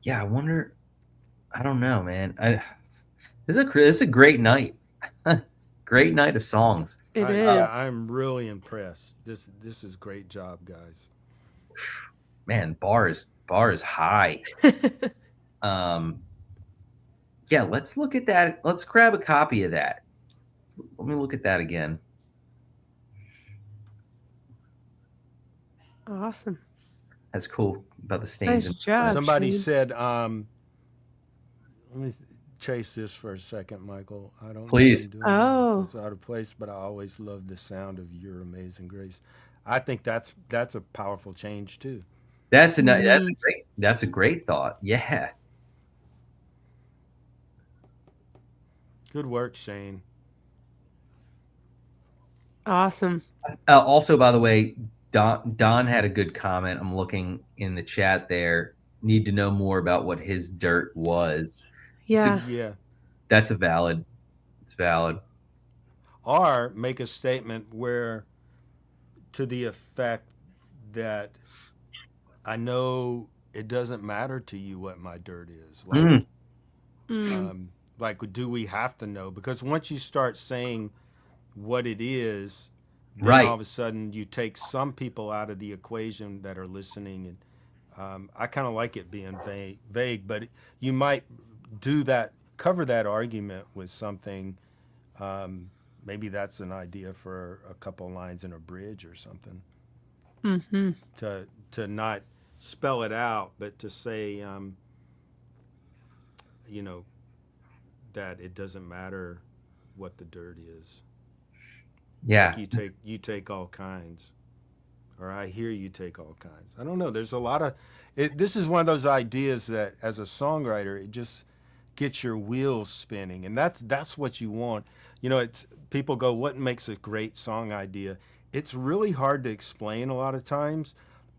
Yeah, I wonder. I don't know, man. This is a great night. Great night of songs. It is. I'm really impressed. This is great job, guys. Man, bar is high. Yeah, let's look at that. Let's grab a copy of that. Let me look at that again. Awesome. That's cool about the stains. Nice job. Somebody Shane. said, let me chase this for a second, Michael. I don't Please. know what I'm doing. Oh. It's out of place, but I always love the sound of Your Amazing Grace. I think that's a powerful change too. That's a great thought. Yeah. Good work, Shane. Awesome. Also, by the way, Don had a good comment. I'm looking in the chat there. Need to know more about what his dirt was. Yeah. Yeah. It's valid. Or make a statement where, to the effect that, I know it doesn't matter to you what my dirt is. Like, do we have to know? Because once you start saying what it is, then Right. all of a sudden you take some people out of the equation that are listening. And I kind of like it being vague, but you might cover that argument with something. Maybe that's an idea for a couple lines in a bridge or something. Mm-hmm. To not spell it out, but to say, that it doesn't matter what the dirt is. Yeah. Like you take all kinds, or I hear you take all kinds. I don't know. There's a lot of this is one of those ideas that, as a songwriter, it just gets your wheels spinning, and that's what you want. It's people go, what makes a great song idea? It's really hard to explain a lot of times,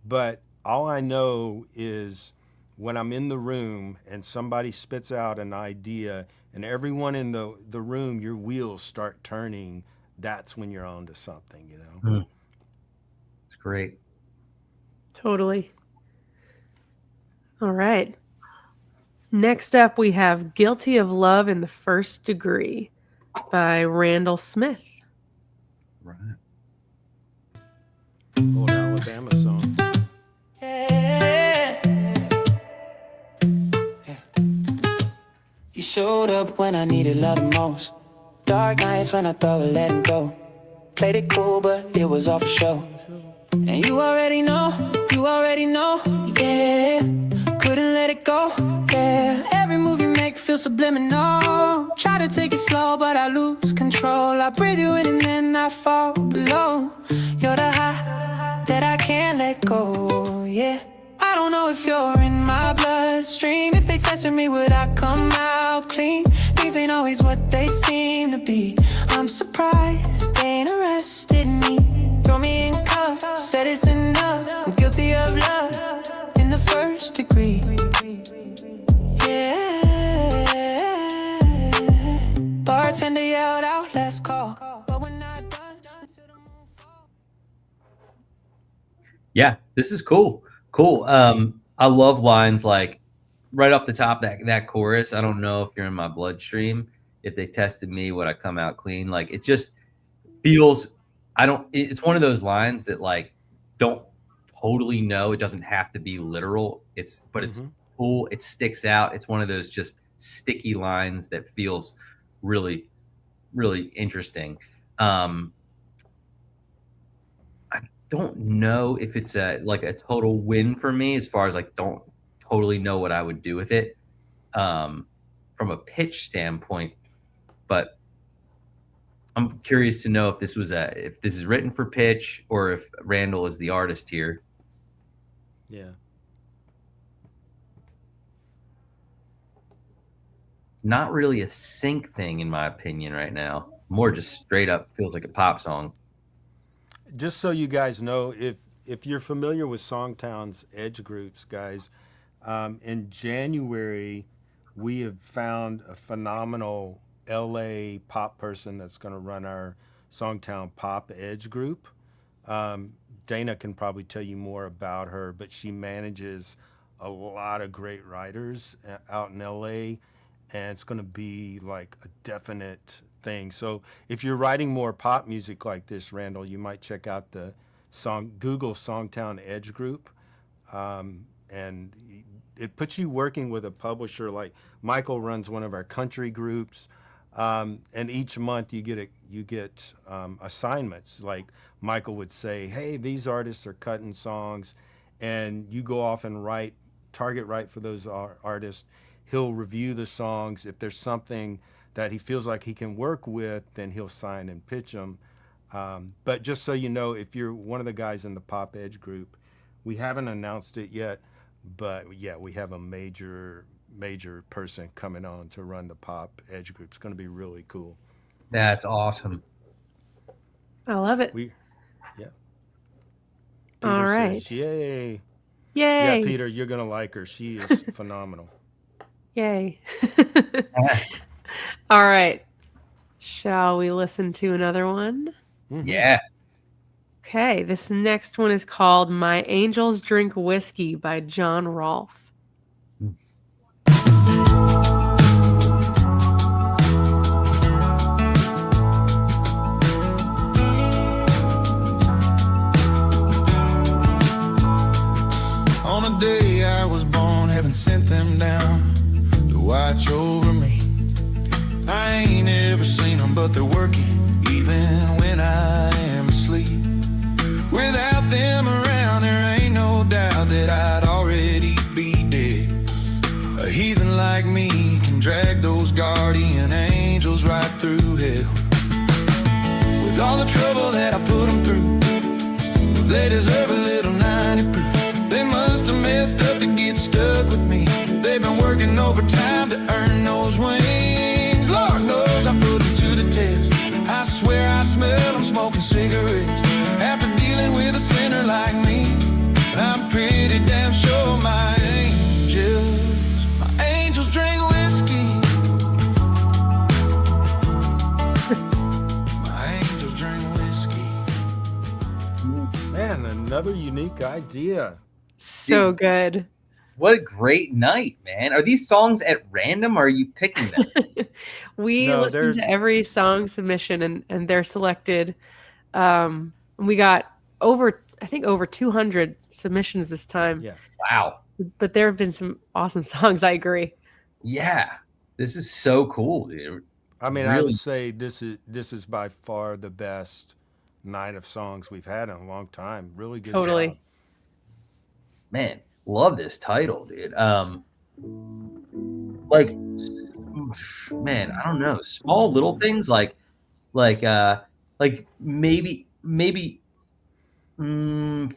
but all I know is when I'm in the room and somebody spits out an idea and everyone in the room, your wheels start turning, that's when you're on to something, It's great. Totally. All right. Next up, we have Guilty of Love in the First Degree by Randall Smith. Right. Old Alabama song. You showed up when I needed love the most. Dark nights when I thought we'd letting go. Played it cool, but it was all for show. And you already know, yeah. Couldn't let it go, yeah. Every move you make feels subliminal. Try to take it slow, but I lose control. I breathe you in and then I fall below. You're the high that I can't let go, yeah. I don't know if you're in my bloodstream. If they tested me, would I come out clean? Things ain't always what they seem to be. I'm surprised they ain't arrested me. Throw me in cuffs, said it's enough. I'm guilty of love in the first degree. Yeah. tend to yell out, let's call. But we're not done until the moon falls. Yeah, this is cool. Cool. I love lines like right off the top, that chorus. I don't know if you're in my bloodstream. If they tested me, would I come out clean? Like it just feels. It's one of those lines that like don't totally know. It doesn't have to be literal. It's cool. It sticks out. It's one of those just sticky lines that feels really, really interesting. I don't know if it's a total win for me as far as like don't totally know what I would do with it from a pitch standpoint, but I'm curious to know if this is written for pitch or if Randall is the artist here. Yeah. Not really a sync thing in my opinion right now. More just straight up feels like a pop song. Just so you guys know, if you're familiar with SongTown's edge groups, guys, in January we have found a phenomenal LA pop person that's going to run our SongTown pop edge group. Dana can probably tell you more about her, but she manages a lot of great writers out in LA, and it's going to be like a definite thing. So if you're writing more pop music like this, Randall, you might check out the Google SongTown Edge Group, and it puts you working with a publisher. Like Michael runs one of our country groups, and each month you get assignments. Like Michael would say, "Hey, these artists are cutting songs," and you go off and target write for those artists. He'll review the songs. If there's something that he feels like he can work with, then he'll sign and pitch them. But just so you know, if you're one of the guys in the Pop Edge group, we haven't announced it yet, but yeah, we have a major person coming on to run the Pop Edge group. It's going to be really cool. That's awesome. I love it. Yeah. All right. Says, yay. Yay. Yeah, Peter, you're going to like her. She is phenomenal. Yay. All right. Shall we listen to another one? Mm-hmm. Yeah. Okay. This next one is called My Angels Drink Whiskey by John Rolfe. On a day I was born, heaven sent them down to watch over me. I ain't ever seen them, but they're working even when I am asleep. Without them around, there ain't no doubt that I'd already be dead. A heathen like me can drag those guardian angels right through hell. With all the trouble that I put them through, they deserve a little 90 proof. They must have messed up to get stuck with me. They've been working overtime to earn those wings. Lord knows I put them to the test. I swear I smell them smoking cigarettes. After dealing with a sinner like me, I'm pretty damn sure my angels drink whiskey. My angels drink whiskey. Man, another unique idea. So good. What a great night, man. Are these songs at random or are you picking them? We No, listened to every song submission and they're selected. We got over 200 submissions this time. Yeah. Wow. But there have been some awesome songs. I agree. Yeah. This is so cool, dude. I mean, Really? I would say this is by far the best night of songs we've had in a long time. Really good Totally. job. Man, love this title, dude. Like, man, I don't know. Small little things like maybe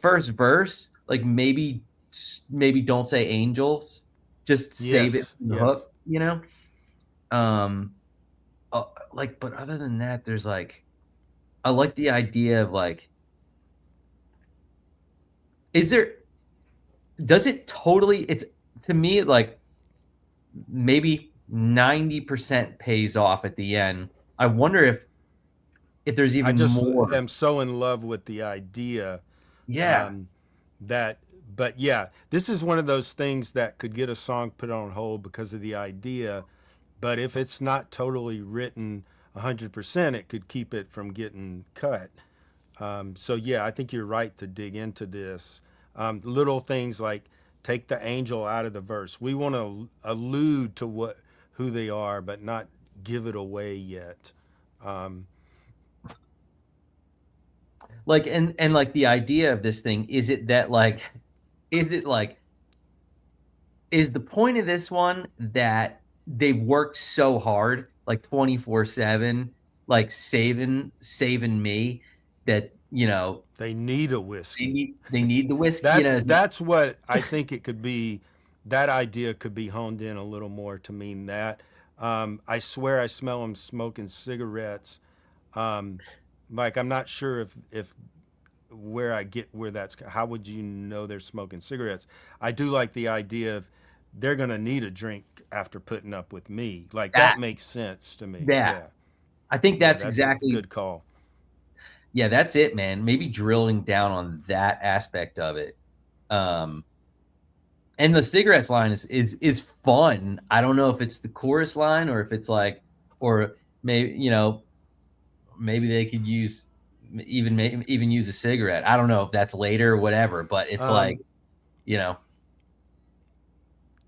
first verse, like maybe don't say angels, just save it from the hook, you know? But other than that, there's like, I like the idea of like, does it totally, it's to me like maybe 90% pays off at the end I wonder if there's I even just more. am so in love with the idea Yeah. um, that, but yeah, this is one of those things that could get a song put on hold because of the idea. But if it's not totally written 100%, it could keep it from getting cut. So yeah, I think you're right to dig into this. Little things like take the angel out of the verse. We want to allude to who they are, but not give it away yet. Um, Like and like the idea of this thing, is it like is the point of this one that they've worked so hard, like 24/7, like saving me, that they need a they whiskey. need the whiskey, That's what I think it could be. That idea could be honed in a little more to mean that. I swear I smell them smoking cigarettes. Um, like I'm not sure if where that's, how would you know they're smoking cigarettes? I do like the idea of they're gonna need a drink after putting up with me. Like that that makes sense to me. yeah. Yeah, I think yeah, that's that's a exactly, good call. yeah, that's it, man. Maybe drilling down on that aspect of it. Um, and the cigarettes line is fun. I don't know if it's the chorus line or if it's like, or maybe maybe they could use even use a cigarette. I don't know if that's later or whatever, but it's like, Um, you know,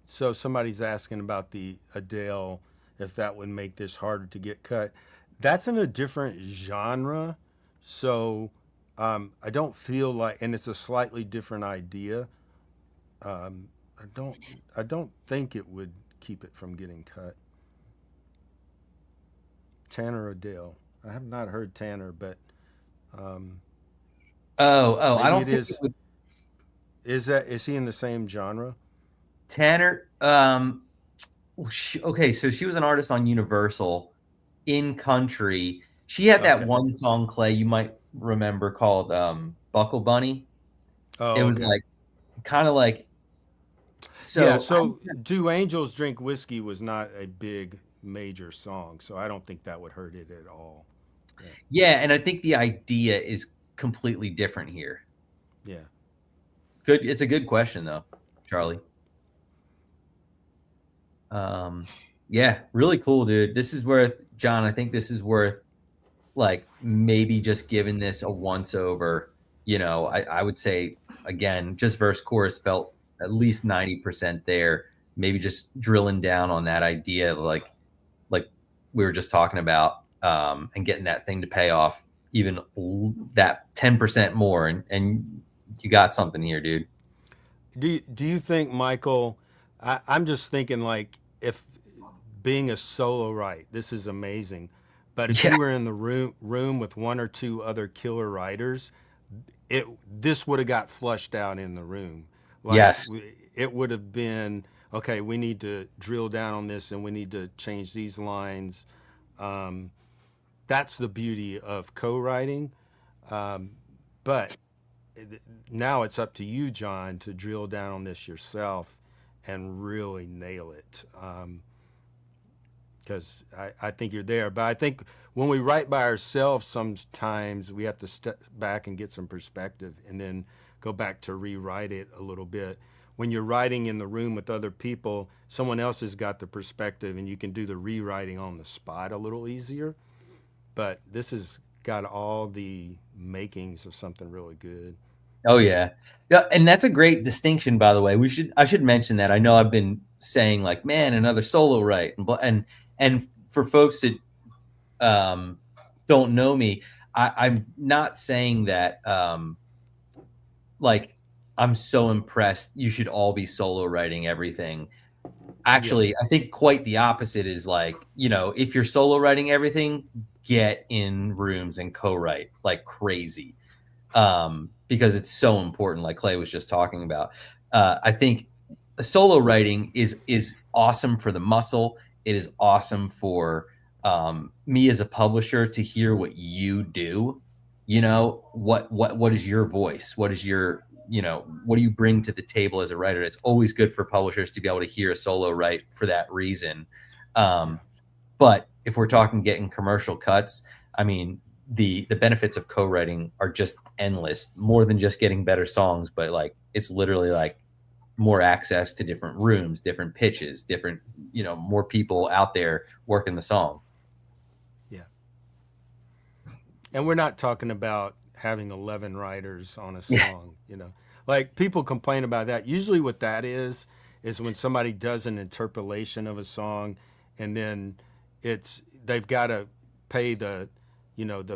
So somebody's asking about the Adele, if that would make this harder to get cut. That's in a different genre, so I don't feel like, and it's a slightly different idea. Um, I don't, I don't think it would keep it from getting cut. Tanner Adele. I have not heard Tanner, but um, I maybe don't it think it is. would. Is he in the same genre? Tanner, okay, so she was an artist on Universal in country. She had that Okay. one song, Clay, you might remember, called Buckle Bunny. It Oh, was okay. like kind of like, Yeah, so so Do Angels Drink Whiskey was not a big major song, so I don't think that would hurt it at all. Yeah. yeah, and I think the idea is completely different here. Yeah. Good, it's a good question though, Charlie. Yeah, really cool, dude. This is worth, John, I think this is worth like maybe just giving this a once over. I would say, again, just verse chorus felt at least 90% there. Maybe just drilling down on that idea of like we were just talking about, and getting that thing to pay off even that 10% more, and you got something here, dude. Do you think, Michael? I'm just thinking like if being a solo write, this is amazing, but if Yeah. you were in the room with one or two other killer writers, this would have got flushed out in the room. Like Yes. it would have been okay. We need to drill down on this, and we need to change these lines. Um, that's the beauty of co-writing. But now it's up to you, John, to drill down on this yourself and really nail it. Because I think you're there. But I think when we write by ourselves, sometimes we have to step back and get some perspective and then go back to rewrite it a little bit. When you're writing in the room with other people, someone else has got the perspective and you can do the rewriting on the spot a little easier. But this has got all the makings of something really good. Oh yeah. Yeah, and that's a great distinction, by the way. I should mention that. I know I've been saying like, man, another solo write, and for folks that don't know me, I'm not saying that like I'm so impressed you should all be solo writing everything. Actually, I think quite the opposite is like, if you're solo writing everything, get in rooms and co-write like crazy. Because it's so important, like Clay was just talking about. I think solo writing is awesome for the muscle. It is awesome for me as a publisher to hear what you do. What is your voice? What is your, what do you bring to the table as a writer? It's always good for publishers to be able to hear a solo write for that reason. But if we're talking getting commercial cuts, I mean, the benefits of co-writing are just endless, more than just getting better songs, but like it's literally like more access to different rooms, different pitches, different, more people out there working the song. Yeah. And we're not talking about having 11 writers on a song, Like people complain about that. Usually what that is when somebody does an interpolation of a song and then they've got to pay the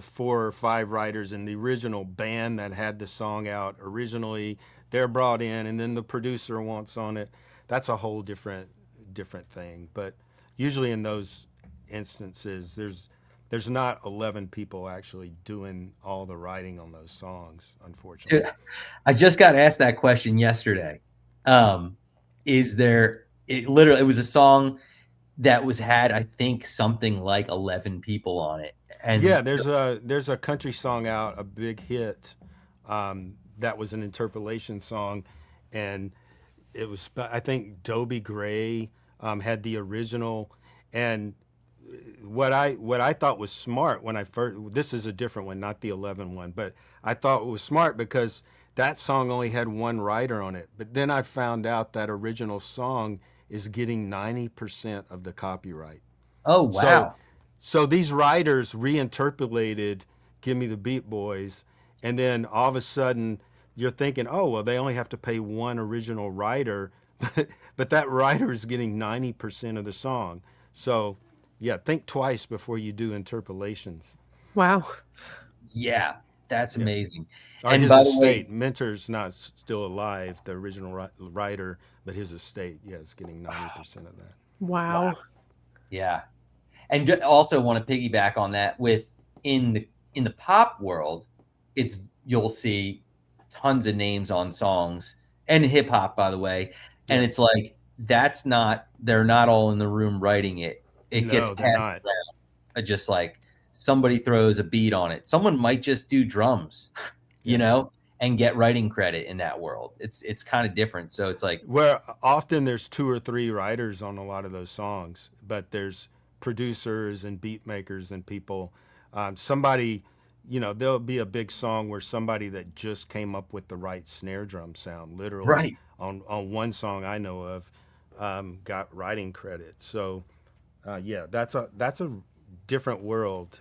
4 or 5 writers in the original band that had the song out originally. They're brought in, and then the producer wants on it. That's a whole different thing. But usually in those instances, there's not 11 people actually doing all the writing on those songs, unfortunately. Dude, I just got asked that question yesterday. It was a song that had, I think, something like 11 people on it. And yeah, there's a country song out, a big hit, that was an interpolation song, and it was, I think, Dobie Gray had the original. And what I thought was smart when this is a different one, not the 11 one, but I thought it was smart because that song only had one writer on it. But then I found out that original song is getting 90% of the copyright. Oh, wow. So these writers reinterpolated Give Me the Beat Boys, and then all of a sudden you're thinking, oh, well, they only have to pay one original writer, but that writer is getting 90% of the song. So, yeah, think twice before you do interpolations. Wow. Yeah, that's amazing. And his estate, Mentor's not still alive, the original writer, but his estate, is getting 90% of that. Wow. Yeah. And also want to piggyback on that with in the pop world, you'll see tons of names on songs, and hip hop, by the way. And it's like, they're not all in the room writing it. It gets passed around. Just like somebody throws a beat on it. Someone might just do drums, and get writing credit in that world. It's kind of different. So it's like, where often there's 2 or 3 writers on a lot of those songs, but there's producers and beat makers and people. Somebody, there'll be a big song where somebody that just came up with the right snare drum sound, literally, right, on one song I know of, got writing credit. So, that's a different world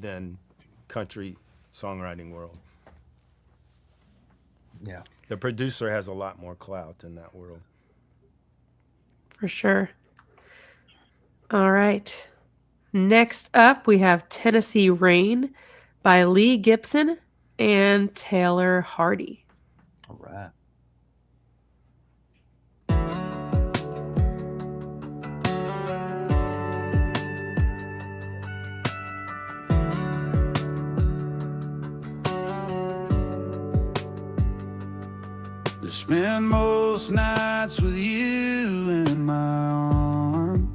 than country songwriting world. Yeah, the producer has a lot more clout in that world. For sure. All right. Next up, we have Tennessee Rain by Lee Gibson and Taylor Hardy. All right. To spend most nights with you in my arms.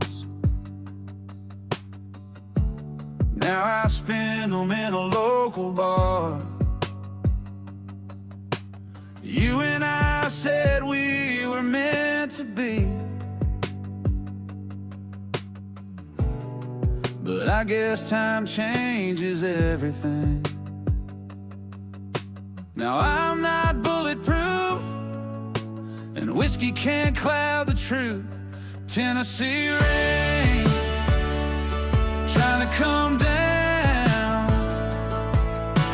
Now I spend them in a local bar. You and I said we were meant to be, but I guess time changes everything. Now I'm not bulletproof, and whiskey can't cloud the truth. Tennessee rain, trying to come down.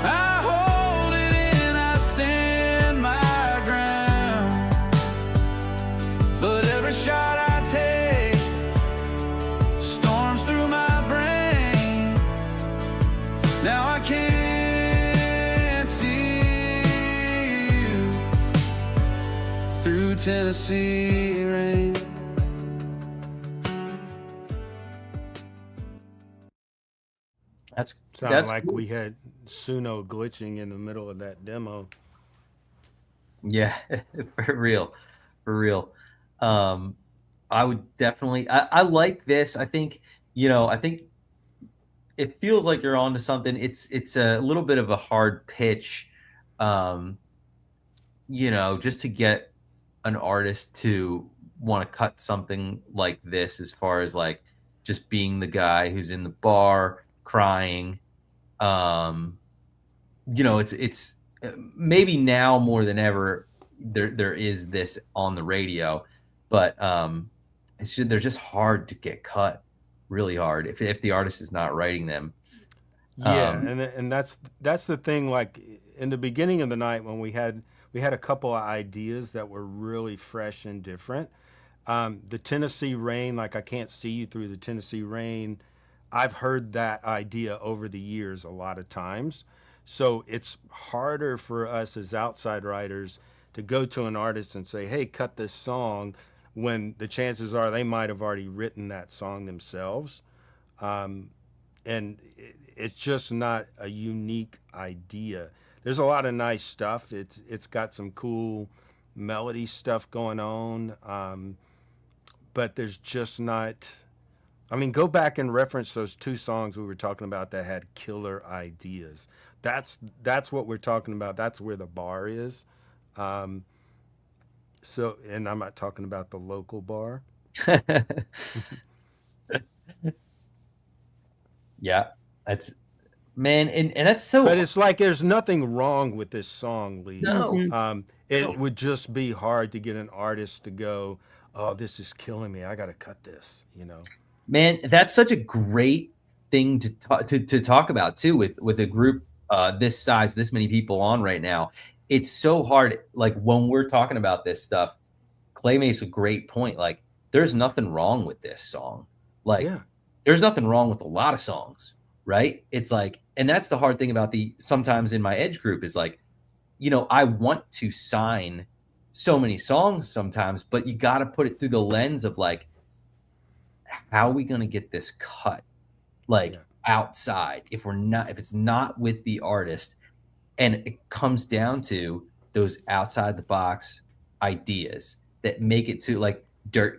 I hold it in, I stand my ground. But every shot I take storms through my brain. Now I can't see you through Tennessee rain. Sounded like cool. We had Suno glitching in the middle of that demo. Yeah, for real. I would definitely, I like this. I think it feels like you're onto something. It's a little bit of a hard pitch, just to get an artist to want to cut something like this, as far as like, just being the guy who's in the bar crying. It's maybe now more than ever there is this on the radio, but they're just hard to get cut, really hard if the artist is not writing them. Yeah, and that's the thing. Like in the beginning of the night when we had a couple of ideas that were really fresh and different. The Tennessee Rain, like I Can't See You Through the Tennessee Rain, I've heard that idea over the years a lot of times. So it's harder for us as outside writers to go to an artist and say, hey, cut this song, when the chances are they might have already written that song themselves. And it's just not a unique idea. There's a lot of nice stuff. It's got some cool melody stuff going on. But there's just not, I mean, go back and reference those 2 songs we were talking about that had killer ideas. That's what we're talking about. That's where the bar is. So, and I'm not talking about the local bar. Yeah, that's, man, and that's so. But it's like there's nothing wrong with this song, Lee. No. It would just be hard to get an artist to go, oh, this is killing me, I got to cut this, Man, that's such a great thing to talk about too, with a group this size, this many people on right now. It's so hard. Like when we're talking about this stuff, Clay makes a great point. Like there's nothing wrong with this song. Like there's nothing wrong with a lot of songs, right? It's like, and that's the hard thing about sometimes in my Edge group is like, I want to sign so many songs sometimes, but you got to put it through the lens of like, how are we going to get this cut? Like outside, if it's not with the artist, and it comes down to those outside the box ideas that make it to like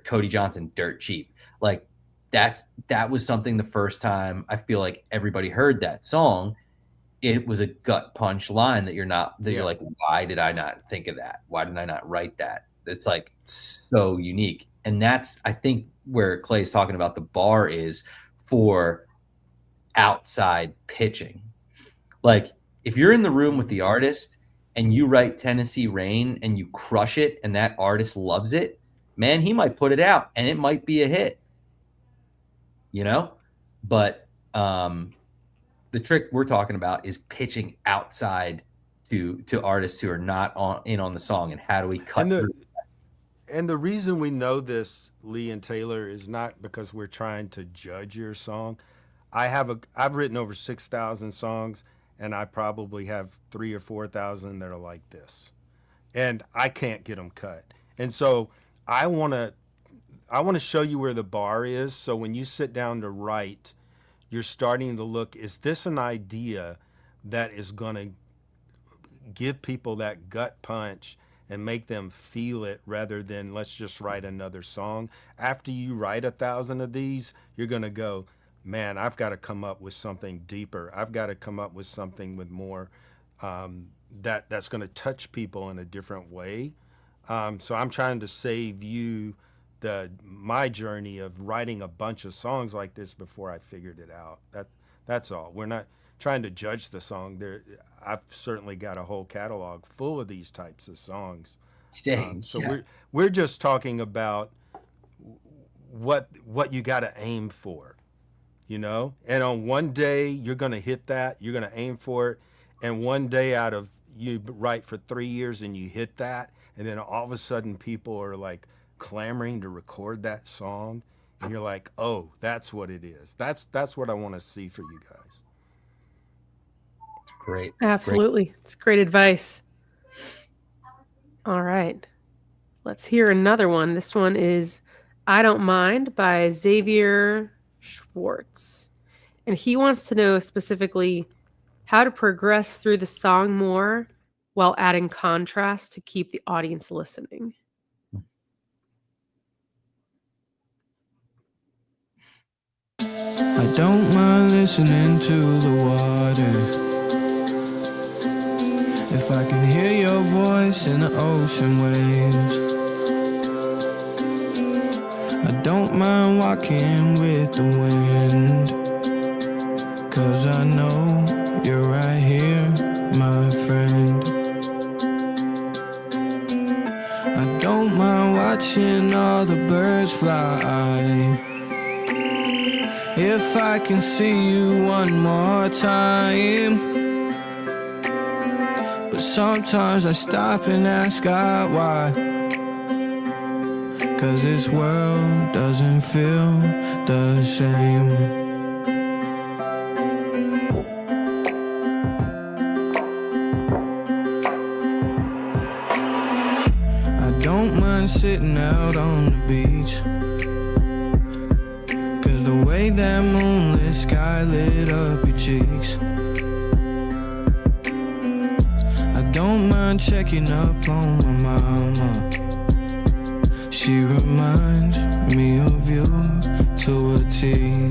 Cody Johnson, Dirt Cheap. Like that was something the first time I feel like everybody heard that song, it was a gut punch line that you're like, why did I not think of that? Why did I not write that? It's like so unique. And that's, I think, where Clay's talking about the bar is for outside pitching. Like if you're in the room with the artist and you write Tennessee Rain and you crush it and that artist loves it, man, he might put it out and it might be a hit, but the trick we're talking about is pitching outside to artists who are not on the song, and how do we cut through? And the reason we know this, Lee and Taylor, is not because we're trying to judge your song. I've written over 6,000 songs, and I probably have 3,000 or 4,000 that are like this, and I can't get them cut. And so I want to show you where the bar is. So when you sit down to write, you're starting to look, is this an idea that is going to give people that gut punch and make them feel it, rather than let's just write another song? After you write 1,000 of these, you're going to go, man, I've got to come up with something deeper. I've got to come up with something with more that's going to touch people in a different way. So I'm trying to save you my journey of writing a bunch of songs like this before I figured it out. That's all. We're not trying to judge the song. I've certainly got a whole catalog full of these types of songs. We're just talking about what you got to aim for, And on one day you're going to hit that, you're going to aim for it, and one day out of you write for 3 years and you hit that, and then all of a sudden people are like clamoring to record that song, and you're like, oh, that's what it is. That's what I want to see for you guys. Great. Absolutely. It's great advice. All right. Let's hear another one. This one is I Don't Mind by Xavier Schwartz. And he wants to know specifically how to progress through the song more while adding contrast to keep the audience listening. I don't mind listening to the water, if I can hear your voice in the ocean waves. I don't mind walking with the wind, 'cause I know you're right here, my friend. I don't mind watching all the birds fly, if I can see you one more time. But sometimes I stop and ask God why, 'cause this world doesn't feel the same. I don't mind sitting out on the beach, 'cause the way that moonlit sky lit up your cheeks. I don't mind checking up on my mama, she reminds me of you to a T.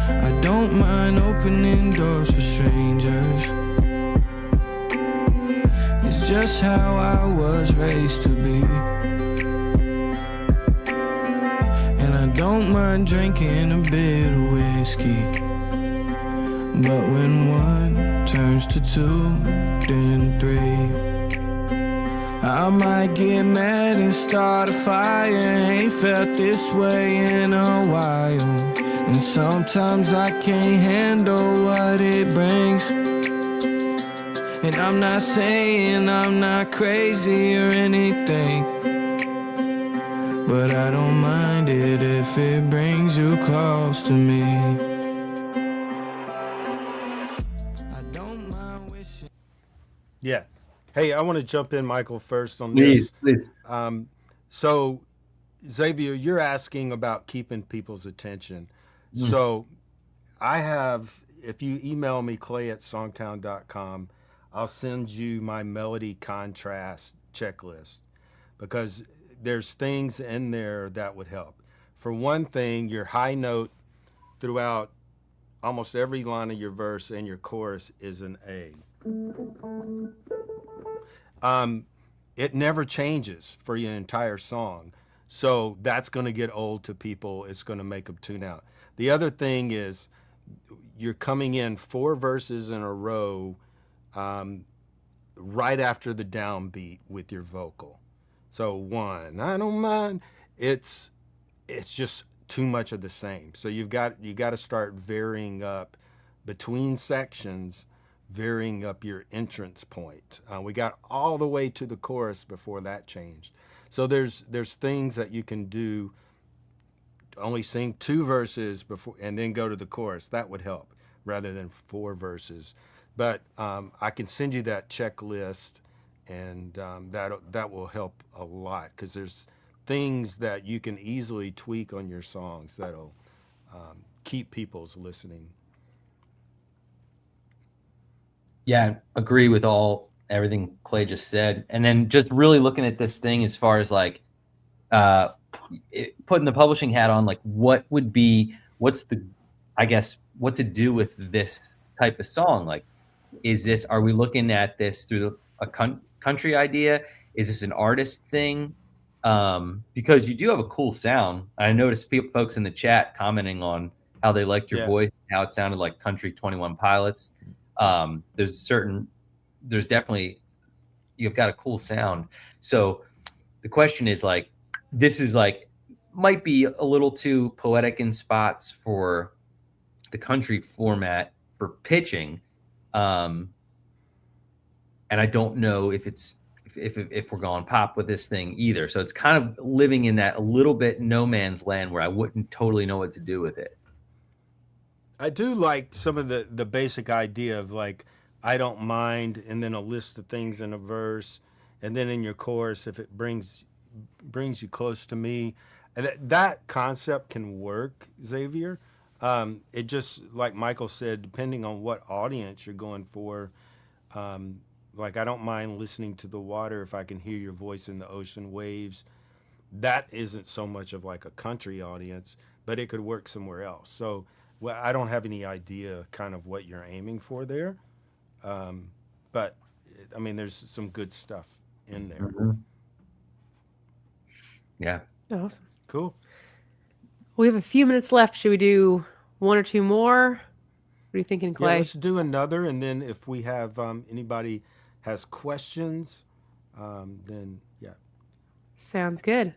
I don't mind opening doors for strangers, it's just how I was raised to be. And I don't mind drinking a bit of whiskey, but when one turns to two, then three, I might get mad and start a fire. Ain't felt this way in a while, and sometimes I can't handle what it brings. And I'm not saying I'm not crazy or anything, but I don't mind it if it brings you close to me. I don't mind wishing. Yeah. Hey, I want to jump in, Michael, first on this. Please. So, Xavier, you're asking about keeping people's attention. So, I have, if you email me, clay@songtown.com, I'll send you my melody contrast checklist, because there's things in there that would help. For one thing, your high note throughout almost every line of your verse and your chorus is an A. It never changes for your entire song. So that's going to get old to people. It's going to make them tune out. The other thing is you're coming in 4 verses in a row right after the downbeat with your vocal. So 1, I don't mind. It's just too much of the same. So you got to start varying up between sections, varying up your entrance point. We got all the way to the chorus before that changed. So there's things that you can do. Only sing 2 verses before and then go to the chorus. That would help rather than 4 verses. But I can send you that checklist, and that will help a lot, because there's things that you can easily tweak on your songs that'll keep people's listening. Yeah, agree with everything Clay just said. And then just really looking at this thing as far as like putting the publishing hat on, like what to do with this type of song? Like, are we looking at this through a country idea? Is this an artist thing? Because you do have a cool sound. I noticed folks in the chat commenting on how they liked your voice, how it sounded like country 21 Pilots. There's definitely, you've got a cool sound. So the question is like, this is like, might be a little too poetic in spots for the country format for pitching. And I don't know if we're going pop with this thing either. So it's kind of living in that a little bit no man's land where I wouldn't totally know what to do with it. I do like some of the basic idea of like, I don't mind, and then a list of things in a verse, and then in your chorus, if it brings you close to me. And that concept can work, Xavier. It just, like Michael said, depending on what audience you're going for, like I don't mind listening to the water if I can hear your voice in the ocean waves. That isn't so much of like a country audience, but it could work somewhere else. So I don't have any idea kind of what you're aiming for there. But I mean, there's some good stuff in there. Mm-hmm. Yeah. Awesome. Cool. We have a few minutes left. Should we do one or two more? What are you thinking, Yeah, Clay? let's do another, and then if we have anybody has questions, then yeah. Sounds good.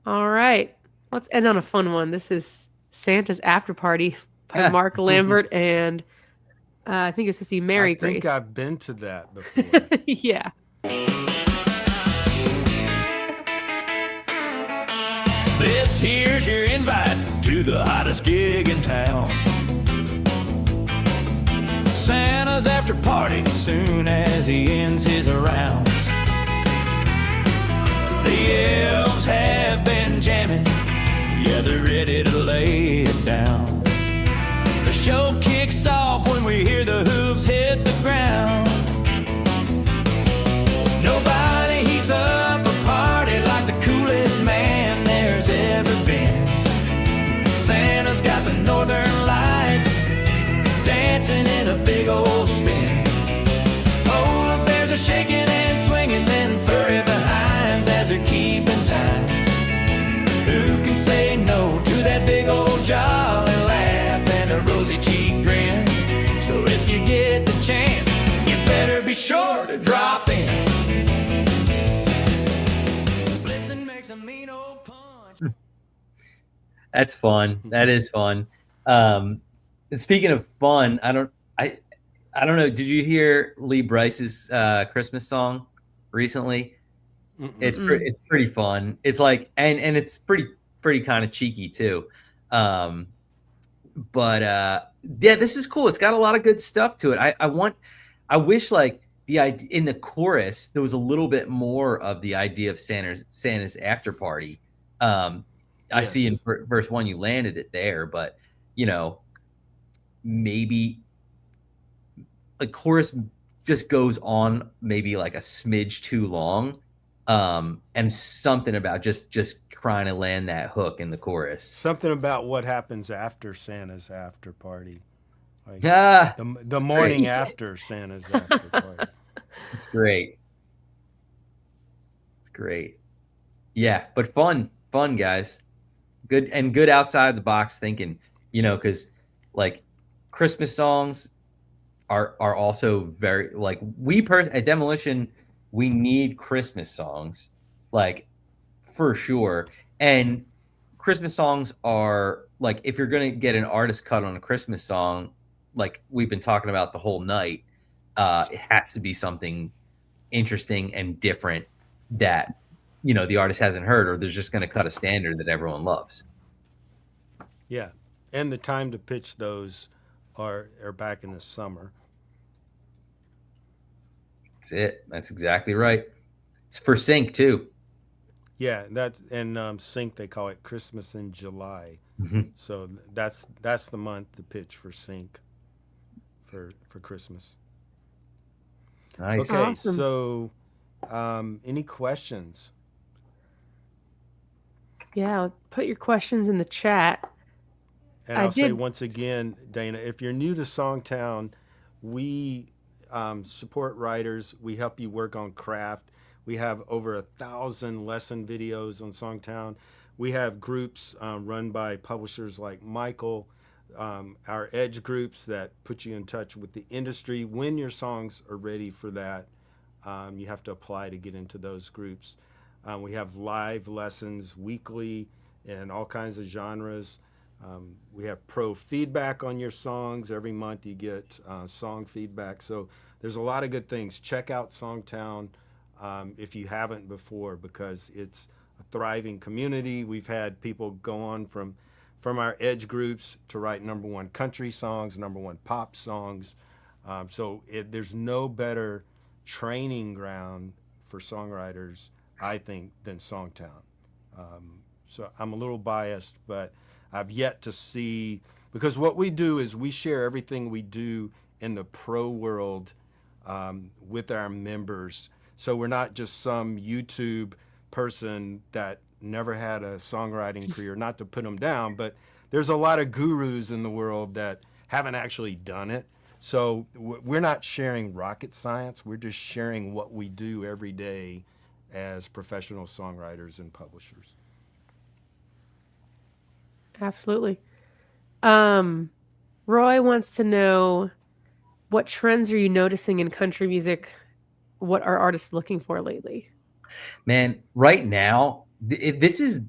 All right. Let's end on a fun one. This is Santa's After Party by Mark Lambert and I think it's supposed to be Mary I Grace. think I've been to that before. Yeah. This here's your invite to the hottest gig in town. Santa's after party soon as he ends his rounds. The elves have been jamming, yeah, they're ready to lay it down. The show kicks off when we hear the hooves hit the ground. Nobody heats up a party like the coolest man there's ever been. Santa's got the northern lights dancing in a big old spin. Polar bears are shaking and swinging, then furry behinds as they're keeping time. Who can say no to that big old jolly laugh and a rosy cheek grin? So if you get the chance, you better be sure to drop in. Blitzen makes a mean old punch. That's fun. That is fun. And speaking of fun, I don't know. Did you hear Lee Bryce's Christmas song recently? It's pretty fun. It's like and it's pretty kind of cheeky too. But yeah, this is cool. It's got a lot of good stuff to it. I wish like the idea in the chorus there was a little bit more of the idea of Santa's after party. I see in verse 1 you landed it there, but you know, maybe a chorus just goes on maybe like a smidge too long. And something about just trying to land that hook in the chorus. Something about what happens after Santa's after party. Like the morning great. after Santa's after party. It's great. It's great. Yeah, but fun, guys. Good outside the box thinking, you know, because like Christmas songs are also very like at Demolition, we need Christmas songs, like for sure. And Christmas songs are like, if you're going to get an artist cut on a Christmas song, like we've been talking about the whole night, it has to be something interesting and different that, you know, the artist hasn't heard, or there's just going to cut a standard that everyone loves. Yeah. And the time to pitch those are back in the summer. That's it. That's exactly right. It's for sync too. Yeah, sync, they call it Christmas in July. Mm-hmm. So that's the month to pitch for sync for Christmas. Nice. Okay, Awesome. so any questions? Yeah, put your questions in the chat. And I'll say once again, Dana, if you're new to SongTown, we support writers. We help you work on craft. We have over 1,000 lesson videos on SongTown. We have groups run by publishers like Michael, our edge groups that put you in touch with the industry. When your songs are ready for that, you have to apply to get into those groups. We have live lessons weekly in all kinds of genres. We have pro feedback on your songs. Every month you get song feedback. So there's a lot of good things. Check out SongTown if you haven't before, because it's a thriving community. We've had people go on from our edge groups to write #1 country songs, #1 pop songs. There's no better training ground for songwriters, I think, than SongTown. So I'm a little biased, but I've yet to see, because what we do is we share everything we do in the pro world with our members. So we're not just some YouTube person that never had a songwriting career, not to put them down, but there's a lot of gurus in the world that haven't actually done it. So we're not sharing rocket science. We're just sharing what we do every day as professional songwriters and publishers. Absolutely. Roy wants to know, what trends are you noticing in country music? What are artists looking for lately? Man, right now, this is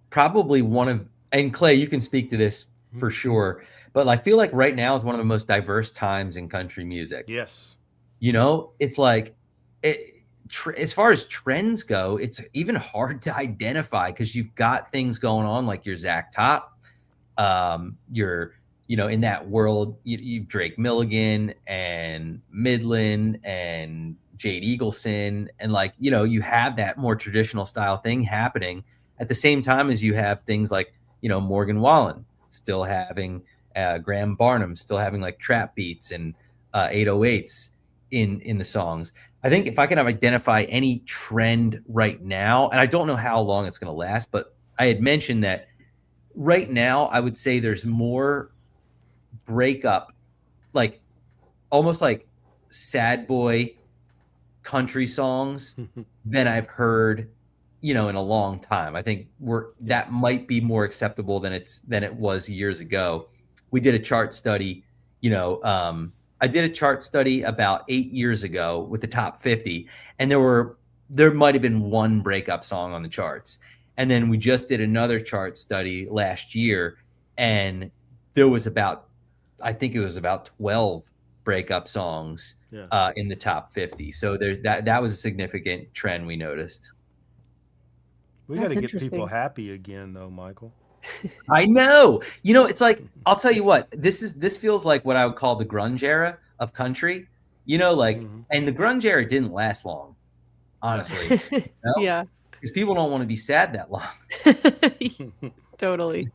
probably one of, and Clay, you can speak to this for sure, but I feel like right now is one of the most diverse times in country music. Yes. You know, it's like, as far as trends go, it's even hard to identify because you've got things going on like your Zach Top, your, in that world, you Drake Milligan and Midland and Jade Eagleson, and like, you have that more traditional style thing happening at the same time as you have things like, Morgan Wallen still having, Graham Barnum still having like trap beats and 808s in the songs. I think if I can identify any trend right now, and I don't know how long it's going to last, but I had mentioned that right now I would say there's more breakup, like almost like sad boy country songs than I've heard, in a long time. I think that might be more acceptable than it was years ago. We did a chart study, I did a chart study about 8 years ago with the top 50, and there might have been one breakup song on the charts. And then we just did another chart study last year, and there was I think it was about 12 breakup songs in the top 50. So that was a significant trend we noticed. We got to get people happy again, though, Michael. I know. It's like, I'll tell you what, this feels like what I would call the grunge era of country, and the grunge era didn't last long, honestly. Yeah. Because people don't want to be sad that long. Totally.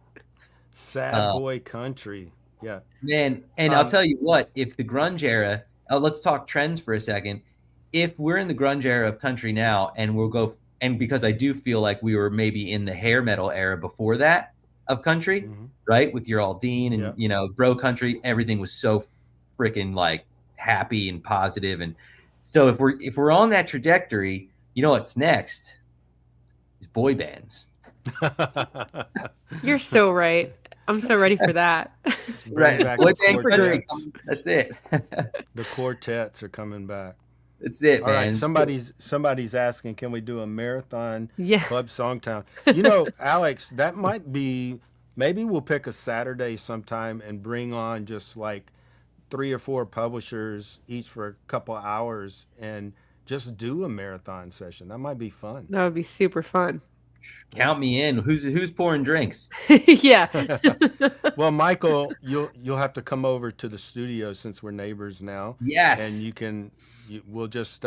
Sad boy country. Yeah. Man, and I'll tell you what, if the grunge era, let's talk trends for a second. If we're in the grunge era of country now, and because I do feel like we were maybe in the hair metal era before that of country, right? With your Aldine and, bro country, everything was so freaking like happy and positive. And so if we're on that trajectory, what's next is boy bands. You're so right. I'm so ready for that. Right. Boy band, that's it. The quartets are coming back. That's it, All man. right, somebody's asking, can we do a marathon Club SongTown? Alex, that might be, maybe we'll pick a Saturday sometime and bring on just like 3 or 4 publishers each for a couple hours and just do a marathon session. That might be fun. That would be super fun. Count me in. Who's pouring drinks? Yeah. Well, Michael, you'll have to come over to the studio since we're neighbors now. Yes. And we'll just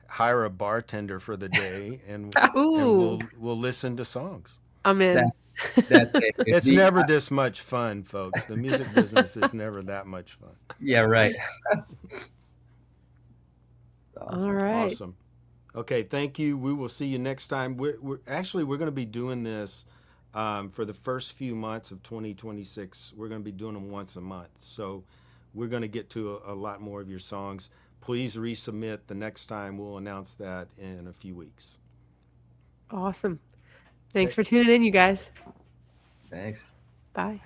hire a bartender for the day, and we'll listen to songs. I'm in. That's it. It's never this much fun, folks. The music business is never that much fun. Yeah, right. Awesome. All right. Awesome. Okay, thank you. We will see you next time. We're going to be doing this for the first few months of 2026. We're going to be doing them once a month. So we're going to get to a lot more of your songs. Please resubmit the next time. We'll announce that in a few weeks. Awesome. Thanks for tuning in, you guys. Thanks. Bye.